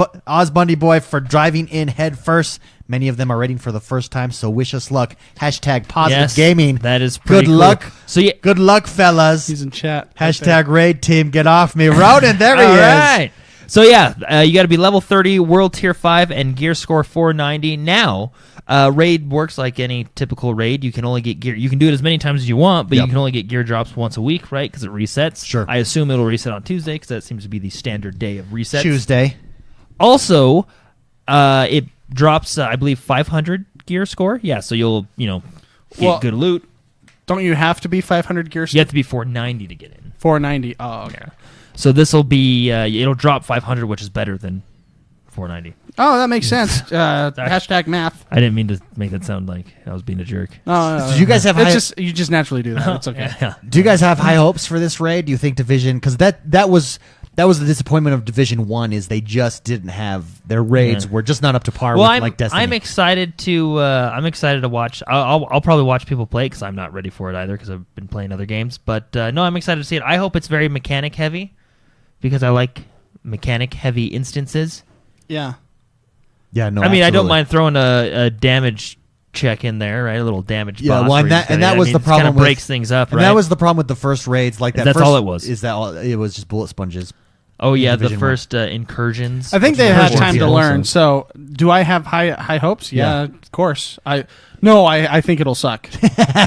Speaker 1: Bundy Boy for driving in head first. Many of them are raiding for the first time, so wish us luck. Hashtag positive gaming.
Speaker 3: That is pretty
Speaker 1: good
Speaker 3: cool.
Speaker 1: luck.
Speaker 3: So yeah,
Speaker 1: Good luck, fellas.
Speaker 2: He's in chat.
Speaker 1: Hashtag raid team, get off me. Ronan, there he
Speaker 3: all
Speaker 1: is.
Speaker 3: right. So yeah, you got to be level 30, World Tier 5, and gear score 490. Now, raid works like any typical raid. You can only get gear. You can do it as many times as you want, but you can only get gear drops once a week, right? Because it resets.
Speaker 1: Sure.
Speaker 3: I assume it'll reset on Tuesday because that seems to be the standard day of resets.
Speaker 1: Tuesday.
Speaker 3: Also, it drops, I believe, 500 gear score. Yeah, so you'll get good loot.
Speaker 2: Don't you have to be 500 gears?
Speaker 3: You have to be 490 to get in.
Speaker 2: 490. Oh, okay.
Speaker 3: Yeah. So this will be it'll drop 500, which is better than 490.
Speaker 2: Oh, that makes sense. Hashtag math.
Speaker 3: I didn't mean to make that sound like I was being a jerk.
Speaker 2: No.
Speaker 1: Do you guys have
Speaker 2: It's
Speaker 1: high,
Speaker 2: just you just naturally do that. It's okay.
Speaker 3: Yeah.
Speaker 1: do you guys have high hopes for this raid? Do you think Division, because that was the disappointment of Division 1 is they just didn't have their raids were just not up to par with like Destiny.
Speaker 3: I'm excited to watch. I'll probably watch people play because I'm not ready for it either because I've been playing other games. But no, I'm excited to see it. I hope it's very mechanic heavy because I like mechanic heavy instances.
Speaker 2: Yeah.
Speaker 1: Yeah, no.
Speaker 3: I mean, I don't
Speaker 1: absolutely.
Speaker 3: mind throwing a damage check in there, right? A little damage.
Speaker 1: Yeah,
Speaker 3: boss
Speaker 1: well,
Speaker 3: where
Speaker 1: and
Speaker 3: you
Speaker 1: that
Speaker 3: just
Speaker 1: was
Speaker 3: gotta-
Speaker 1: the
Speaker 3: it
Speaker 1: problem
Speaker 3: Kind
Speaker 1: with-
Speaker 3: of breaks things up,
Speaker 1: And
Speaker 3: right?
Speaker 1: that was the problem with the first raids. Like that.
Speaker 3: That's
Speaker 1: first,
Speaker 3: all it was.
Speaker 1: Is that all? It was just bullet sponges.
Speaker 3: Oh yeah, the
Speaker 1: Division
Speaker 3: first incursions.
Speaker 2: I think they
Speaker 3: which
Speaker 2: had
Speaker 3: was
Speaker 2: time to
Speaker 3: also-
Speaker 2: learn. So, do I have high hopes? Yeah,
Speaker 1: Yeah.
Speaker 2: of course. I think it'll suck.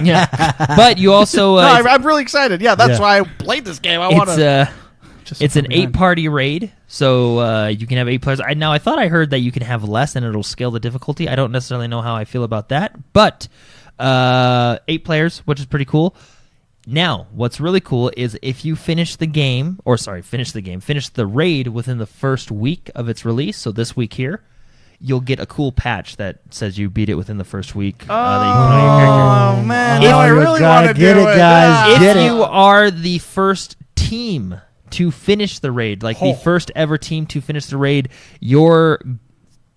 Speaker 3: Yeah, but you also
Speaker 2: No, I'm really excited. Yeah, that's
Speaker 1: Yeah.
Speaker 2: why I played this game. I want
Speaker 3: it's
Speaker 2: to.
Speaker 3: it's an 8-party raid, so you can have 8 players. I thought I heard that you can have less and it'll scale the difficulty. I don't necessarily know how I feel about that, but 8 players, which is pretty cool. Now, what's really cool is if you finish the raid within the first week of its release, so this week here, you'll get a cool patch that says you beat it within the first week. That you can put on your character.
Speaker 2: Oh man,
Speaker 3: If
Speaker 2: no, I
Speaker 1: you
Speaker 2: really
Speaker 1: gotta
Speaker 2: want to
Speaker 1: get
Speaker 2: do
Speaker 1: it,
Speaker 2: it,
Speaker 1: guys.
Speaker 2: Yeah.
Speaker 1: Get
Speaker 3: If
Speaker 1: it.
Speaker 3: you are the first team to finish the raid, like the first ever team to finish the raid, your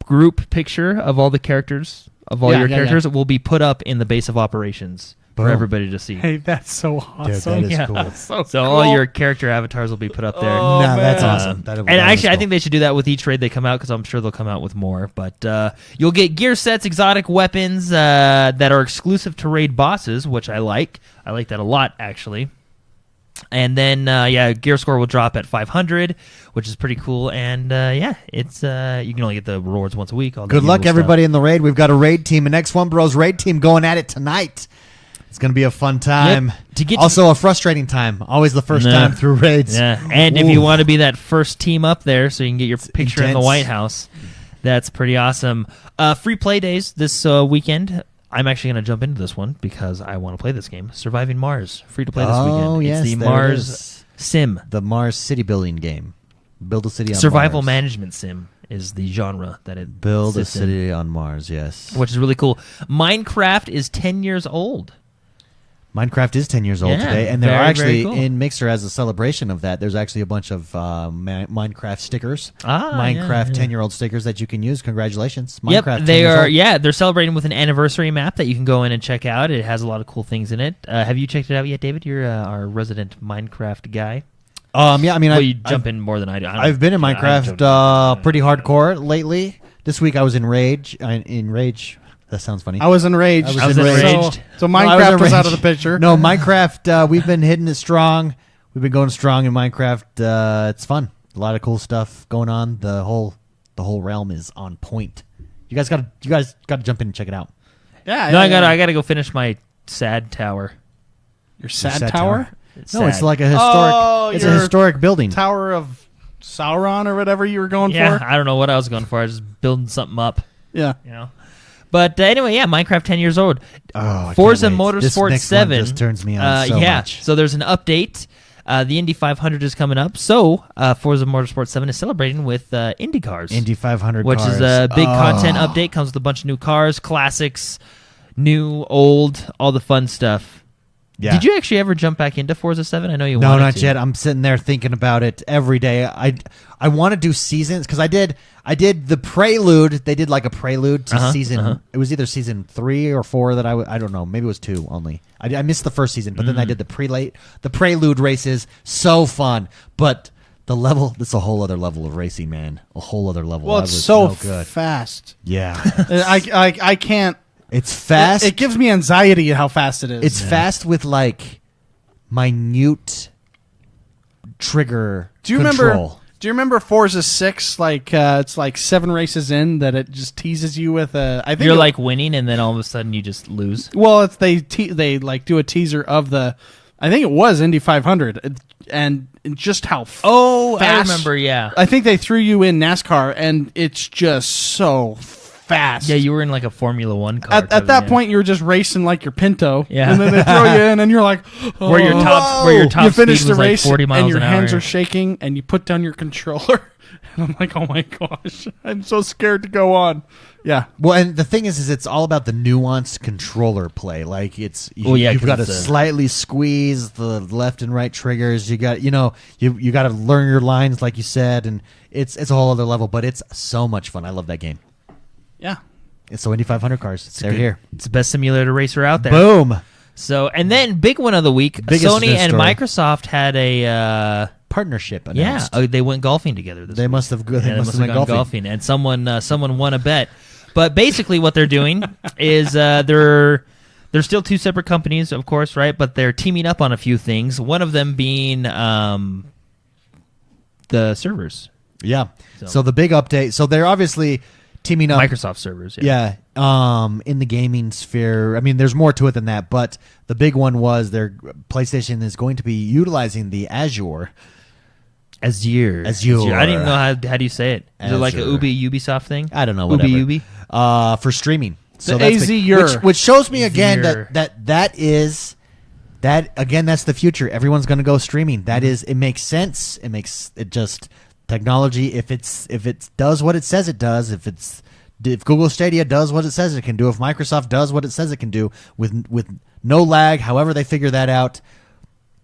Speaker 3: group picture of all the characters, your characters, will be put up in the base of operations for
Speaker 1: Boom.
Speaker 3: everybody to see.
Speaker 2: Hey, that's so awesome.
Speaker 1: Dude, that is
Speaker 3: Yeah.
Speaker 1: cool.
Speaker 3: So all your character avatars will be put up there.
Speaker 2: Oh,
Speaker 1: no, that's
Speaker 2: man.
Speaker 1: awesome.
Speaker 3: And actually, I think they should do that with each raid they come out because I'm sure they'll come out with more. But you'll get gear sets, exotic weapons that are exclusive to raid bosses, which I like. I like that a lot, actually. And then, gear score will drop at 500, which is pretty cool. And, it's you can only get the rewards once a week. All the
Speaker 1: Good luck,
Speaker 3: usual
Speaker 1: everybody in the raid. We've got a raid team, an X1 Bros raid team going at it tonight. It's going to be a fun time.
Speaker 3: Yep.
Speaker 1: Also, a frustrating time. Always the first
Speaker 3: Nah.
Speaker 1: time through raids.
Speaker 3: Yeah, and if
Speaker 1: Ooh.
Speaker 3: you want to be that first team up there so you can get your picture in the
Speaker 1: intense.
Speaker 3: White House, that's pretty awesome. Free play days this weekend. I'm actually going to jump into this one because I want to play this game. Surviving Mars, free to play this weekend.
Speaker 1: Oh, yes,
Speaker 3: it's the
Speaker 1: there it
Speaker 3: Mars
Speaker 1: is.
Speaker 3: sim.
Speaker 1: The Mars city building game. Build a city on
Speaker 3: Survival
Speaker 1: Mars.
Speaker 3: management sim is the genre that it
Speaker 1: Build a
Speaker 3: sits in,
Speaker 1: city on Mars, yes.
Speaker 3: which is really cool. Minecraft is 10 years old.
Speaker 1: Minecraft is 10 years old
Speaker 3: Yeah,
Speaker 1: today, and there
Speaker 3: very,
Speaker 1: are
Speaker 3: very
Speaker 1: actually,
Speaker 3: cool.
Speaker 1: in Mixer, as a celebration of that, there's actually a bunch of Minecraft stickers. Minecraft 10-year-old stickers that you can use. Congratulations. Minecraft 10
Speaker 3: Yep, they
Speaker 1: years
Speaker 3: are.
Speaker 1: old.
Speaker 3: Yeah, they're celebrating with an anniversary map that you can go in and check out. It has a lot of cool things in it. Have you checked it out yet, David? You're our resident Minecraft guy.
Speaker 1: Yeah, I mean,
Speaker 3: Well, you jump in more than I do.
Speaker 1: I've been in Minecraft pretty hardcore lately. This week I was in Rage. That sounds funny.
Speaker 2: I was enraged.
Speaker 1: I was enraged.
Speaker 2: So
Speaker 1: No, I
Speaker 2: Minecraft was out
Speaker 1: enraged.
Speaker 2: of the picture.
Speaker 1: No, Minecraft, we've been hitting it strong. We've been going strong in Minecraft. It's fun. A lot of cool stuff going on. The whole realm is on point. You guys got to jump in and check it out.
Speaker 2: Yeah.
Speaker 3: No,
Speaker 2: yeah,
Speaker 3: I gotta go finish my sad tower.
Speaker 2: Your sad
Speaker 1: Sad
Speaker 2: tower?
Speaker 3: It's
Speaker 1: No, it's
Speaker 3: sad.
Speaker 1: like a historic.
Speaker 2: Oh,
Speaker 1: it's a
Speaker 2: your
Speaker 1: historic building.
Speaker 2: Tower of Sauron or whatever you were going
Speaker 3: Yeah,
Speaker 2: for.
Speaker 3: I don't know what I was going for. I was just building something up,
Speaker 2: Yeah.
Speaker 3: you know. But anyway, yeah, Minecraft 10 years old.
Speaker 1: Oh, I
Speaker 3: Forza
Speaker 1: can't wait. This
Speaker 3: Motorsport
Speaker 1: next
Speaker 3: 7
Speaker 1: one just turns me on so
Speaker 3: yeah,
Speaker 1: much.
Speaker 3: so there's an update. The Indy 500 is coming up, so Forza Motorsport 7 is celebrating with Indy cars,
Speaker 1: Indy 500
Speaker 3: which
Speaker 1: cars.
Speaker 3: is a big
Speaker 1: Oh.
Speaker 3: content update. Comes with a bunch of new cars, classics, new, old, all the fun stuff.
Speaker 1: Yeah.
Speaker 3: Did you actually ever jump back into Forza 7? I know you
Speaker 1: No,
Speaker 3: wanted
Speaker 1: not
Speaker 3: to.
Speaker 1: yet. I'm sitting there thinking about it every day. I want to do seasons because I did the prelude. They did like a prelude to season. It was either season 3 or 4 that I don't know. Maybe it was 2 only. I missed the first season, but then I did the prelude races. So fun, but the level. It's a whole other level of racing, man. A whole other level.
Speaker 2: Well,
Speaker 1: That
Speaker 2: it's
Speaker 1: was
Speaker 2: so
Speaker 1: good.
Speaker 2: fast.
Speaker 1: Yeah,
Speaker 2: I can't.
Speaker 1: it's fast.
Speaker 2: It gives me anxiety how fast it is.
Speaker 1: It's fast with like minute trigger
Speaker 2: Do you
Speaker 1: control.
Speaker 2: remember? Do you remember Forza 6? Like it's like 7 races in that it just teases you with a. I think
Speaker 3: You're like winning, and then all of a sudden you just lose.
Speaker 2: Well, it's they like do a teaser of the. I think it was Indy 500, and just how.
Speaker 3: Oh,
Speaker 2: fast.
Speaker 3: I remember. Yeah,
Speaker 2: I think they threw you in NASCAR, and it's just so fast.
Speaker 3: yeah. You were in like a Formula One car.
Speaker 2: At that point, you were just racing like your Pinto.
Speaker 3: Yeah.
Speaker 2: And then they throw you in, and you're like, oh,
Speaker 3: where your top
Speaker 2: you finish
Speaker 3: speed
Speaker 2: the
Speaker 3: was
Speaker 2: race,
Speaker 3: like 40 miles
Speaker 2: and your
Speaker 3: an
Speaker 2: hands
Speaker 3: hour.
Speaker 2: are shaking, and you put down your controller. And I'm like, oh my gosh, I'm so scared to go on. Yeah.
Speaker 1: Well, and the thing is it's all about the nuanced controller play. Like you've
Speaker 3: 'cause
Speaker 1: got to
Speaker 3: it's a-
Speaker 1: slightly squeeze the left and right triggers. You got you got to learn your lines, like you said, and it's a whole other level. But it's so much fun. I love that game.
Speaker 2: Yeah.
Speaker 1: It's so Indy 500 cars. They're here.
Speaker 3: It's the best simulator racer out there.
Speaker 1: Boom.
Speaker 3: So, and then big one of the week,
Speaker 1: Biggest
Speaker 3: Sony
Speaker 1: news
Speaker 3: and
Speaker 1: story.
Speaker 3: Microsoft had a
Speaker 1: Partnership
Speaker 3: yeah,
Speaker 1: announced.
Speaker 3: they went golfing together this
Speaker 1: They
Speaker 3: week.
Speaker 1: must have they
Speaker 3: Yeah,
Speaker 1: must have
Speaker 3: gone
Speaker 1: been golfing.
Speaker 3: golfing, and someone won a bet. But basically, what they're doing is they're still two separate companies, of course, right? But they're teaming up on a few things. One of them being the servers,
Speaker 1: Yeah.
Speaker 3: So-
Speaker 1: So the big update. So they're obviously teaming up.
Speaker 3: Microsoft servers.
Speaker 1: Yeah. In the gaming sphere. I mean, there's more to it than that, but the big one was their PlayStation is going to be utilizing the Azure.
Speaker 3: Azure.
Speaker 1: Azure.
Speaker 3: I didn't even know how do you say it. Is it like a
Speaker 1: Azure.
Speaker 3: Ubisoft thing?
Speaker 1: I don't know. Whatever.
Speaker 3: Ubi.
Speaker 1: For streaming.
Speaker 2: The
Speaker 1: that's big.
Speaker 2: Azure.
Speaker 1: which shows me again
Speaker 3: Azure.
Speaker 1: that is again that's the future. Everyone's going to go streaming. That is, it makes sense. It just technology. If it does what it says it does. If Google Stadia does what it says it can do. If Microsoft does what it says it can do with no lag. However they figure that out.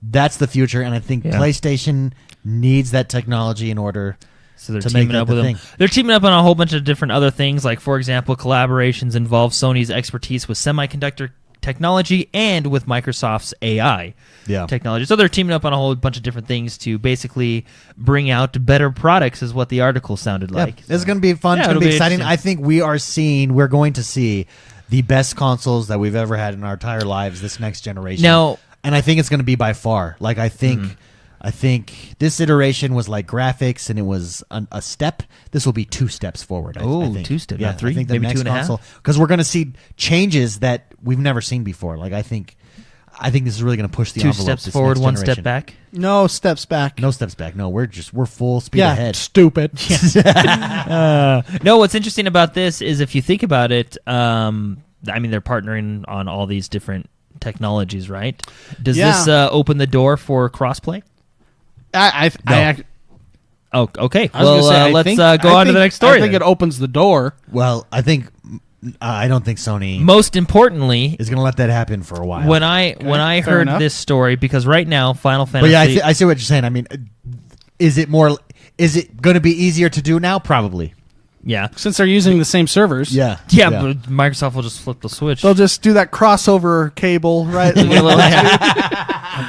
Speaker 1: That's the future, and I think
Speaker 3: Yeah.
Speaker 1: PlayStation needs that technology in order.
Speaker 3: So they're
Speaker 1: to make
Speaker 3: teaming
Speaker 1: that
Speaker 3: up
Speaker 1: the
Speaker 3: with them.
Speaker 1: thing.
Speaker 3: They're teaming up on a whole bunch of different other things. Like, for example, collaborations involve Sony's expertise with semiconductor technology and with Microsoft's AI
Speaker 1: Yeah.
Speaker 3: technology. So they're teaming up on a whole bunch of different things to basically bring out better products, is what the article sounded like.
Speaker 1: Yeah, it's going to be fun.
Speaker 3: Yeah,
Speaker 1: It's going
Speaker 3: it'll
Speaker 1: to be
Speaker 3: be
Speaker 1: exciting.
Speaker 3: interesting.
Speaker 1: I think we're going to see the best consoles that we've ever had in our entire lives this next generation.
Speaker 3: Now-
Speaker 1: and I think it's going to be by far. Like, I think this iteration was like graphics, and it was a step. This will be 2 steps forward. I
Speaker 3: Oh,
Speaker 1: think.
Speaker 3: 2 steps,
Speaker 1: Yeah,
Speaker 3: not 3,
Speaker 1: I think the
Speaker 3: maybe
Speaker 1: next
Speaker 3: 2.5.
Speaker 1: console, because we're going to see changes that we've never seen before. Like, I think this is really going to push the
Speaker 3: 2
Speaker 1: envelope.
Speaker 3: steps
Speaker 1: this
Speaker 3: forward,
Speaker 1: next
Speaker 3: 1
Speaker 1: generation.
Speaker 3: step back.
Speaker 2: No steps back.
Speaker 1: No steps back. No, we're full speed
Speaker 2: Yeah.
Speaker 1: ahead.
Speaker 2: Stupid.
Speaker 3: No, what's interesting about this is if you think about it, I mean, they're partnering on all these different technologies, right? Does
Speaker 2: Yeah.
Speaker 3: this open the door for crossplay? Oh, okay.
Speaker 2: I was gonna say, I
Speaker 3: let's
Speaker 2: think-
Speaker 3: go
Speaker 2: I
Speaker 3: on to
Speaker 2: think-
Speaker 3: the next story.
Speaker 2: I think
Speaker 3: then.
Speaker 2: it opens the door.
Speaker 1: Well, I don't think Sony
Speaker 3: Most importantly,
Speaker 1: is going to let that happen for a while.
Speaker 3: when I
Speaker 2: fair
Speaker 3: heard
Speaker 2: enough.
Speaker 3: this story, because right now Final
Speaker 1: But
Speaker 3: Fantasy.
Speaker 1: yeah, I see what you're saying. I mean, is it going to be easier to do now? Probably.
Speaker 3: yeah,
Speaker 2: Since they're using the same servers.
Speaker 3: yeah, but Microsoft will just flip the switch.
Speaker 2: They'll just do that crossover cable, right?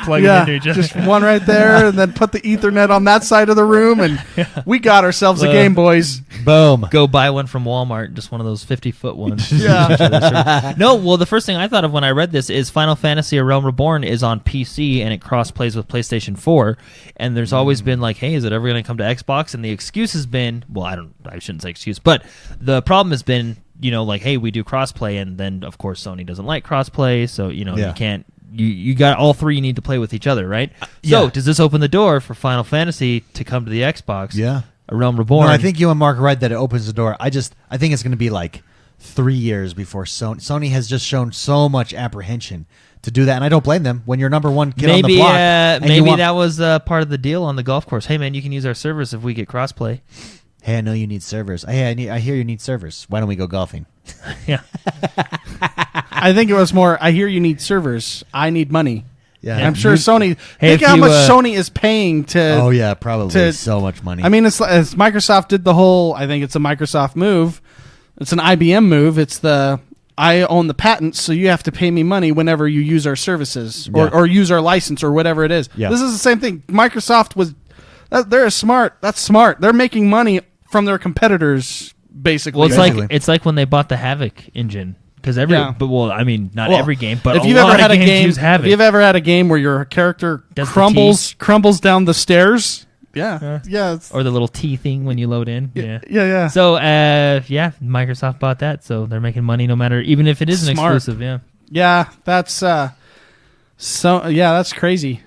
Speaker 3: Plug it
Speaker 2: yeah,
Speaker 3: into each other.
Speaker 2: just one right there, and then put the Ethernet on that side of the room, and we got ourselves a game, boys.
Speaker 1: Boom.
Speaker 3: Go buy one from Walmart, just one of those 50-foot ones.
Speaker 2: Yeah.
Speaker 3: No, well, the first thing I thought of when I read this is Final Fantasy: A Realm Reborn is on PC and it cross plays with PlayStation 4. And there's always been like, hey, is it ever going to come to Xbox? And the excuse has been, well, I shouldn't say excuse, but the problem has been, like, hey, we do crossplay, and then of course Sony doesn't like crossplay, so you
Speaker 1: Yeah.
Speaker 3: can't. You got all three you need to play with each other, right?
Speaker 1: Yeah.
Speaker 3: So does this open the door for Final Fantasy to come to the Xbox?
Speaker 1: Yeah.
Speaker 3: A Realm Reborn.
Speaker 1: No, I think you and Mark are right that it opens the door. I think it's going to be like 3 years before Sony has just shown so much apprehension to do that, and I don't blame them. When you're number one kid on the block, and
Speaker 3: maybe that was part of the deal on the golf course. Hey man, you can use our service if we get crossplay.
Speaker 1: Hey, I know you need servers. Hey, I hear you need servers. Why don't we go golfing?
Speaker 3: Yeah.
Speaker 2: I think it was more, I hear you need servers. I need money.
Speaker 1: Yeah.
Speaker 2: I'm sure Sony.
Speaker 3: Hey,
Speaker 2: think
Speaker 3: if
Speaker 2: how
Speaker 3: you,
Speaker 2: much Sony is paying to.
Speaker 1: Oh yeah, probably
Speaker 2: to-
Speaker 1: so much money.
Speaker 2: I mean, it's as Microsoft did the whole. I think it's a Microsoft move. It's an IBM move. It's the I own the patents, so you have to pay me money whenever you use our services or use our license or whatever it is.
Speaker 1: Yeah.
Speaker 2: This is the same thing. Microsoft was. They're smart. That's smart. They're making money from their competitors, basically.
Speaker 3: Well, it's
Speaker 1: Basically.
Speaker 3: it's like when they bought the Havoc engine because not every game, but
Speaker 2: if
Speaker 3: a
Speaker 2: you've
Speaker 3: lot
Speaker 2: ever had
Speaker 3: of
Speaker 2: a
Speaker 3: games
Speaker 2: game,
Speaker 3: use Havoc.
Speaker 2: if you've ever had a game where your character
Speaker 3: Does the
Speaker 2: crumbles down the stairs, yeah. It's,
Speaker 3: or the little T thing when you load in.
Speaker 2: yeah.
Speaker 3: So, Microsoft bought that, so they're making money no matter, even if it is an
Speaker 2: Smart.
Speaker 3: exclusive. Yeah.
Speaker 2: Yeah, that's that's crazy.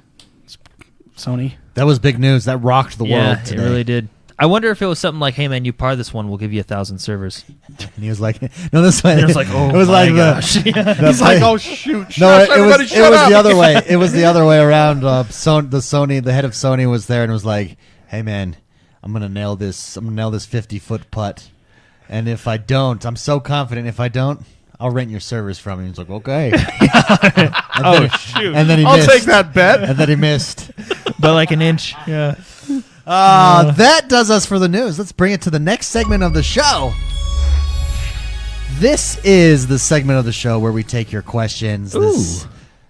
Speaker 2: Sony.
Speaker 1: that was big news. That rocked the world
Speaker 3: Yeah,
Speaker 1: today.
Speaker 3: it really did. I wonder if it was something like, "Hey man, you par this one, we'll give you 1,000 servers."
Speaker 1: And he was like, "No, this way."
Speaker 3: And it was like, "Oh
Speaker 1: it was
Speaker 3: my
Speaker 1: like
Speaker 3: gosh!"
Speaker 2: He's like, "Oh shoot!"
Speaker 1: No,
Speaker 2: Shush, everybody
Speaker 1: it
Speaker 2: shut
Speaker 1: was
Speaker 2: up.
Speaker 1: the other way. It was the other way around. The head of Sony was there and was like, "Hey man, I'm gonna nail this. I'm gonna nail this 50-foot putt. And if I don't, I'm so confident. If I don't, I'll rent your servers from you." He's like, "Okay."
Speaker 2: Shoot!
Speaker 1: And then he
Speaker 2: I'll
Speaker 1: missed.
Speaker 2: take that bet.
Speaker 1: And then he missed.
Speaker 3: By like an inch. Yeah.
Speaker 1: That does us for the news. Let's bring it to the next segment of the show. This is the segment of the show where we take your questions. This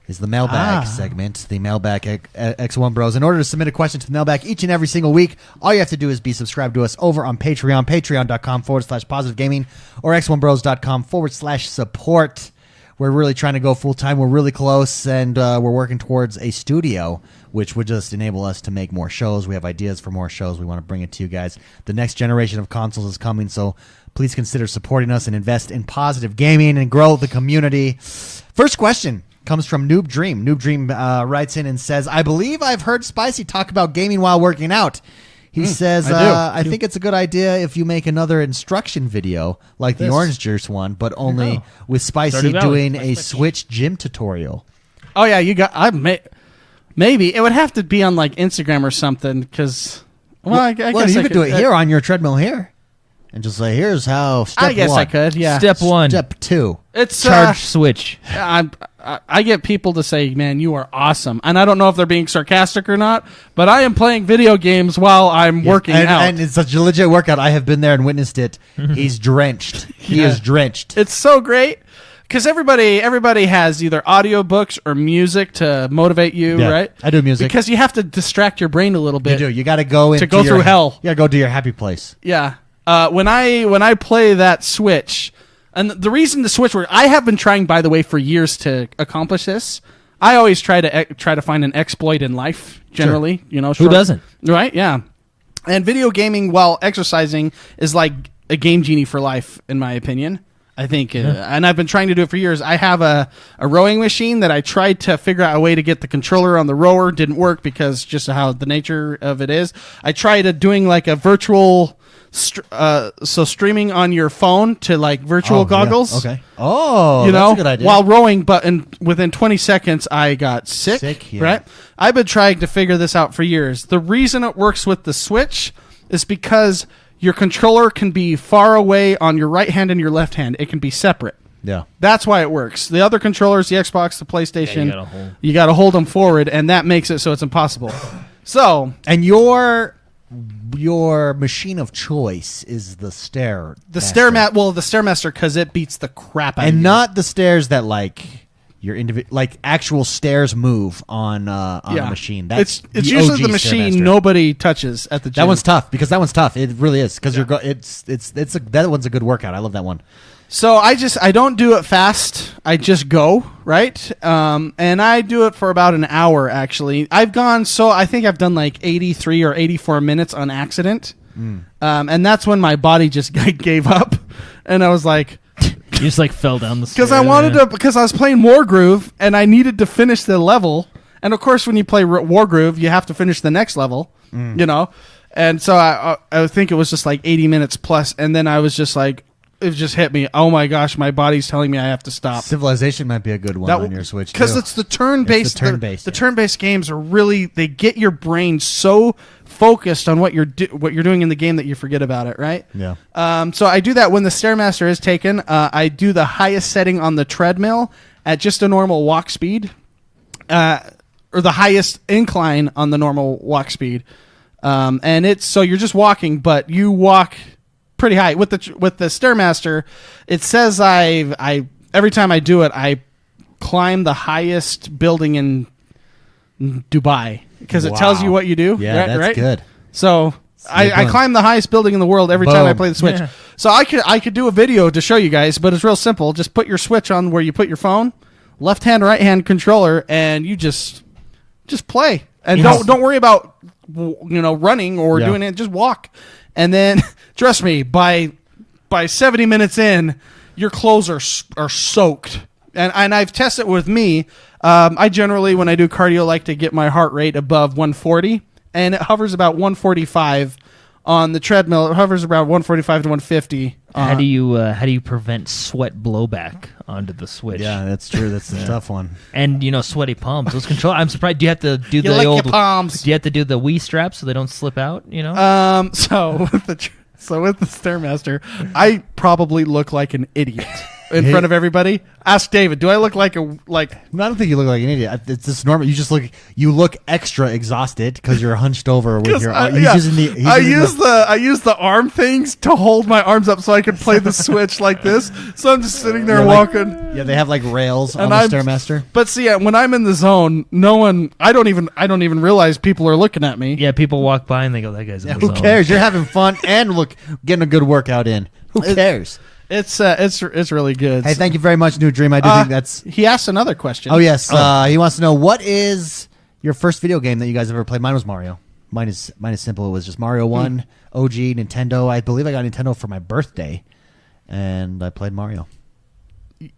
Speaker 1: is the mailbag segment, the mailbag X1 Bros. In order to submit a question to the mailbag each and every single week, all you have to do is be subscribed to us over on Patreon, patreon.com/positive gaming, or x1bros.com/support. We're really trying to go full time. We're really close, and we're working towards a studio, which would just enable us to make more shows. We have ideas for more shows. We want to bring it to you guys. The next generation of consoles is coming, so please consider supporting us and invest in positive gaming and grow the community. First question comes from Noob Dream. Noob Dream writes in and says, "I believe I've heard Spicy talk about gaming while working out. He says, I think it's a good idea if you make another instruction video like the Orange Juice one, but only with Spicy
Speaker 3: Stardew Valley.
Speaker 1: doing a Switch gym tutorial."
Speaker 2: Oh yeah, you got. Maybe it would have to be on like Instagram or something because. Well, I guess
Speaker 1: you
Speaker 2: I
Speaker 1: could do it here on your treadmill here. And just say, here's how step
Speaker 2: I guess
Speaker 1: one.
Speaker 2: I could. Yeah.
Speaker 3: Step 1.
Speaker 1: Step 2.
Speaker 2: It's
Speaker 3: Charge Switch.
Speaker 2: I get people to say, "Man, you are awesome," and I don't know if they're being sarcastic or not, but I am playing video games while I'm working out.
Speaker 1: And it's such a legit workout. I have been there and witnessed it. He's drenched. He is drenched.
Speaker 2: It's so great because everybody has either audiobooks or music to motivate you,
Speaker 1: Yeah,
Speaker 2: right?
Speaker 1: I do music.
Speaker 2: Because you have to distract your brain a little
Speaker 1: You
Speaker 2: bit.
Speaker 1: do. You got to go into
Speaker 2: go through hell.
Speaker 1: You got to go to your happy place.
Speaker 2: Yeah. When I play that Switch, and the reason the Switch works, I have been trying, by the way, for years to accomplish this. I always try to find an exploit in life. Generally,
Speaker 3: Who doesn't?
Speaker 2: Right? Yeah. And video gaming while exercising is like a game genie for life, in my opinion. I think, and I've been trying to do it for years. I have a rowing machine that I tried to figure out a way to get the controller on the rower. Didn't work because just how the nature of it is. I tried doing like a virtual, streaming on your phone to like virtual goggles.
Speaker 1: Yeah. Okay. Oh, that's a good idea.
Speaker 2: While rowing, but within 20 seconds, I got sick.
Speaker 1: Yeah.
Speaker 2: Right? I've been trying to figure this out for years. The reason it works with the Switch is because your controller can be far away on your right hand and your left hand. It can be separate.
Speaker 1: Yeah.
Speaker 2: That's why it works. The other controllers, the Xbox, the PlayStation,
Speaker 3: you gotta
Speaker 2: hold them forward, and that makes it so it's impossible. So,
Speaker 1: And your machine of choice is the Stair.
Speaker 2: the Stairmaster, because it beats the crap out of you.
Speaker 1: And not the stairs that actual stairs move on a machine. That's
Speaker 2: it's
Speaker 1: the
Speaker 2: usually
Speaker 1: OG
Speaker 2: the machine
Speaker 1: Stairmaster.
Speaker 2: nobody touches at the gym.
Speaker 1: That one's tough because that one's tough. It really is because that one's a good workout. I love that one.
Speaker 2: So I don't do it fast. I just go, right? And I do it for about an hour, actually. I think I've done like 83 or 84 minutes on accident. And that's when my body just gave up. And I was like,
Speaker 3: You just like fell down the
Speaker 2: because
Speaker 3: stairs.
Speaker 2: I wanted to, because I was playing Wargroove and I needed to finish the level. And of course, when you play Wargroove, you have to finish the next level, you know. And so I think it was just like 80 minutes plus, and then I was just like, it just hit me. Oh my gosh, my body's telling me I have to stop.
Speaker 1: Civilization might be a good one on your Switch
Speaker 2: because
Speaker 1: too.
Speaker 2: it's the turn-based.
Speaker 1: The
Speaker 2: turn-based games are really, they get your brain so focused on what you're doing in the game that you forget about it, right?
Speaker 1: Yeah.
Speaker 2: So I do that when the Stairmaster is taken. I do the highest setting on the treadmill at just a normal walk speed, or the highest incline on the normal walk speed. And it's so you're just walking, but you walk pretty high with the Stairmaster. It says I every time I do it, I climb the highest building in Dubai because it tells you what you do.
Speaker 1: Yeah, that's good.
Speaker 2: So I climb the highest building in the world every time I play the Switch.
Speaker 3: Yeah.
Speaker 2: So I could do a video to show you guys, but it's real simple. Just put your Switch on where you put your phone, left hand, right hand controller, and you just play. And don't worry about running or doing it. Just walk. And then trust me, by 70 minutes in, your clothes are soaked. And I've tested it with me. I generally, when I do cardio, like to get my heart rate above 140, and it hovers about 145 on the treadmill. It hovers around 145 to 150.
Speaker 3: How do you prevent sweat blowback onto the Switch?
Speaker 1: Yeah, that's true. That's a tough one.
Speaker 3: And sweaty palms. Those control. I'm surprised. Do you have to do
Speaker 2: You
Speaker 3: the
Speaker 2: like
Speaker 3: old
Speaker 2: your palms.
Speaker 3: Do you have to do the Wii straps so they don't slip out?
Speaker 2: So with the Stairmaster, I probably look like an idiot in front of everybody. Ask David, do I look like
Speaker 1: I don't think you look like an idiot. It's just normal. You look extra exhausted because you're hunched over with your.
Speaker 2: I use the arm things to hold my arms up so I can play the Switch like this. So I'm just sitting there walking.
Speaker 1: They have like rails on the Stairmaster.
Speaker 2: But see, when I'm in the zone, I don't even realize people are looking at me.
Speaker 3: Yeah, people walk by and they go, "That guy's in the
Speaker 1: Who
Speaker 3: zone."
Speaker 1: cares? You're having fun and getting a good workout in. Who cares?
Speaker 2: It's really good.
Speaker 1: Hey, thank you very much, New Dream. I do think that's.
Speaker 2: He asked another question.
Speaker 1: Oh yes, he wants to know what is your first video game that you guys ever played. Mine was Mario. Mine is simple. It was just Mario 1, OG Nintendo. I believe I got Nintendo for my birthday, and I played Mario.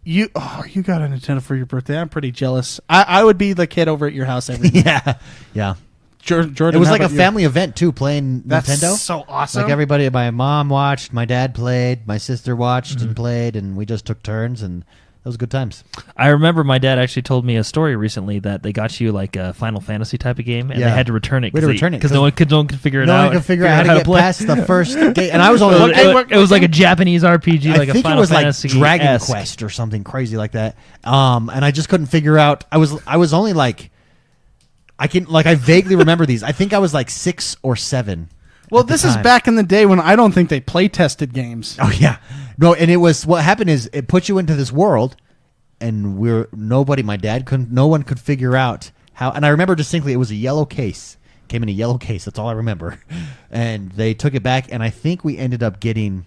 Speaker 2: You got a Nintendo for your birthday. I'm pretty jealous. I would be the kid over at your house every day.
Speaker 1: yeah.
Speaker 2: Jordan,
Speaker 1: it was like a family event too, playing
Speaker 2: That's
Speaker 1: Nintendo.
Speaker 2: So awesome.
Speaker 1: Like everybody, my mom watched, my dad played, my sister watched and played, and we just took turns, and that was good times.
Speaker 3: I remember my dad actually told me a story recently that they got you like a Final Fantasy type of game, and they had to return it.
Speaker 1: We had to return it
Speaker 3: because no one could figure it out.
Speaker 1: No one could figure out how to get
Speaker 3: play.
Speaker 1: past the first game, and I was only.
Speaker 3: It was like a Japanese RPG, like
Speaker 1: I
Speaker 3: a
Speaker 1: think
Speaker 3: Final
Speaker 1: it was
Speaker 3: Fantasy
Speaker 1: like Dragon Quest or something crazy like that. And I just couldn't figure out. I was only like. I vaguely remember these. I think I was like 6 or 7.
Speaker 2: Well, this is back in the day when I don't think they play tested games.
Speaker 1: Oh yeah, no, and it was what happened is it put you into this world, and no one could figure out how. And I remember distinctly, it was a yellow case. Came in a yellow case. That's all I remember. And they took it back, and I think we ended up getting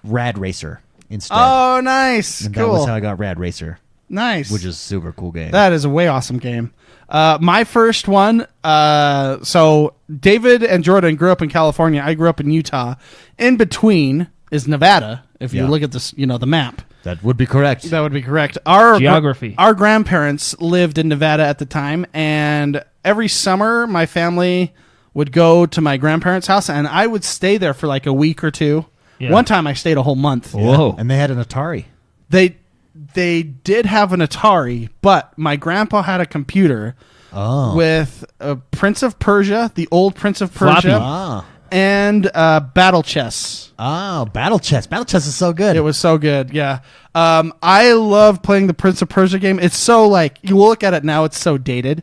Speaker 1: Rad Racer instead.
Speaker 2: Oh, nice,
Speaker 1: and
Speaker 2: cool.
Speaker 1: That was how I got Rad Racer.
Speaker 2: Nice,
Speaker 1: which is a super cool game.
Speaker 2: That is a way awesome game. My first one, so David and Jordan grew up in California. I grew up in Utah. In between is Nevada, if you look at this, the map.
Speaker 1: That would be correct.
Speaker 2: That would be correct. Our
Speaker 3: geography.
Speaker 2: Our grandparents lived in Nevada at the time, and every summer my family would go to my grandparents' house, and I would stay there for like a week or two. Yeah. One time I stayed a whole month.
Speaker 3: Whoa.
Speaker 1: And they had an Atari.
Speaker 2: They did have an Atari, but my grandpa had a computer with Prince of Persia, the old Prince of Persia, and Battle Chess.
Speaker 1: Oh, Battle Chess. Battle Chess is so good.
Speaker 2: It was so good, yeah. I love playing the Prince of Persia game. It's so, you look at it now, it's so dated.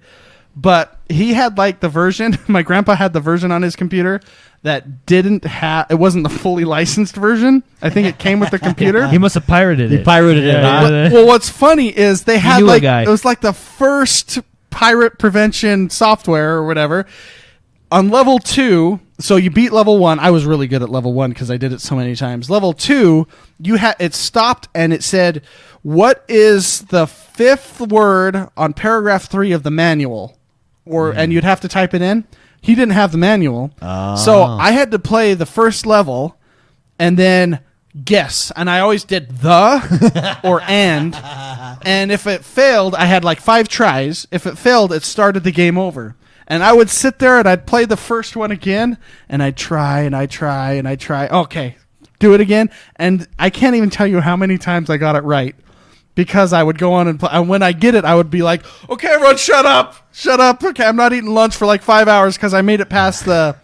Speaker 2: But he had, the version, my grandpa had the version on his computer that didn't have, it wasn't the fully licensed version. I think it came with the computer.
Speaker 3: He must have pirated it.
Speaker 1: He pirated it.
Speaker 2: Well, what's funny is they had
Speaker 3: it
Speaker 2: was like the first pirate prevention software or whatever. On level 2, so you beat level 1. I was really good at level 1 because I did it so many times. Level 2, it stopped and it said, "What is the 5th word on paragraph 3 of the manual?" And you'd have to type it in. He didn't have the manual. So I had to play the first level and then guess, and I always did the or and if it failed, I had like 5 tries. If it failed, it started the game over. And I would sit there and I'd play the first one again, and I'd try and I'd try and I'd try. Okay, do it again. And I can't even tell you how many times I got it right, because I would go on and play. And when I get it, I would be like, okay, everyone, shut up. Okay, I'm not eating lunch for like 5 hours because I made it past the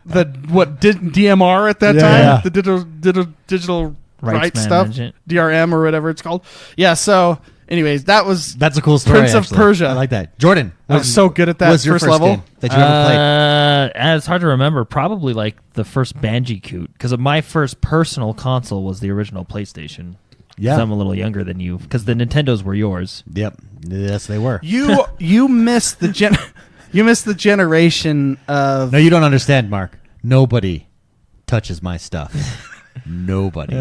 Speaker 2: DMR at that time,
Speaker 1: yeah.
Speaker 2: the digital rights stuff,
Speaker 3: management.
Speaker 2: DRM or whatever it's called. Yeah. So, anyways, that's
Speaker 1: a cool story.
Speaker 2: Prince of
Speaker 1: actually.
Speaker 2: Persia.
Speaker 1: I like that. Jordan,
Speaker 2: I was so good at that
Speaker 1: what's your
Speaker 2: first level.
Speaker 1: game that you ever played?
Speaker 3: It's hard to remember. Probably like the first Bandicoot, because my first personal console was the original PlayStation.
Speaker 1: Yeah.
Speaker 3: 'Cause I'm a little younger than you, because the Nintendos were yours.
Speaker 1: Yep. Yes, they were.
Speaker 2: You missed the you missed the generation of.
Speaker 1: No, you don't understand, Mark. Nobody touches my stuff. Nobody.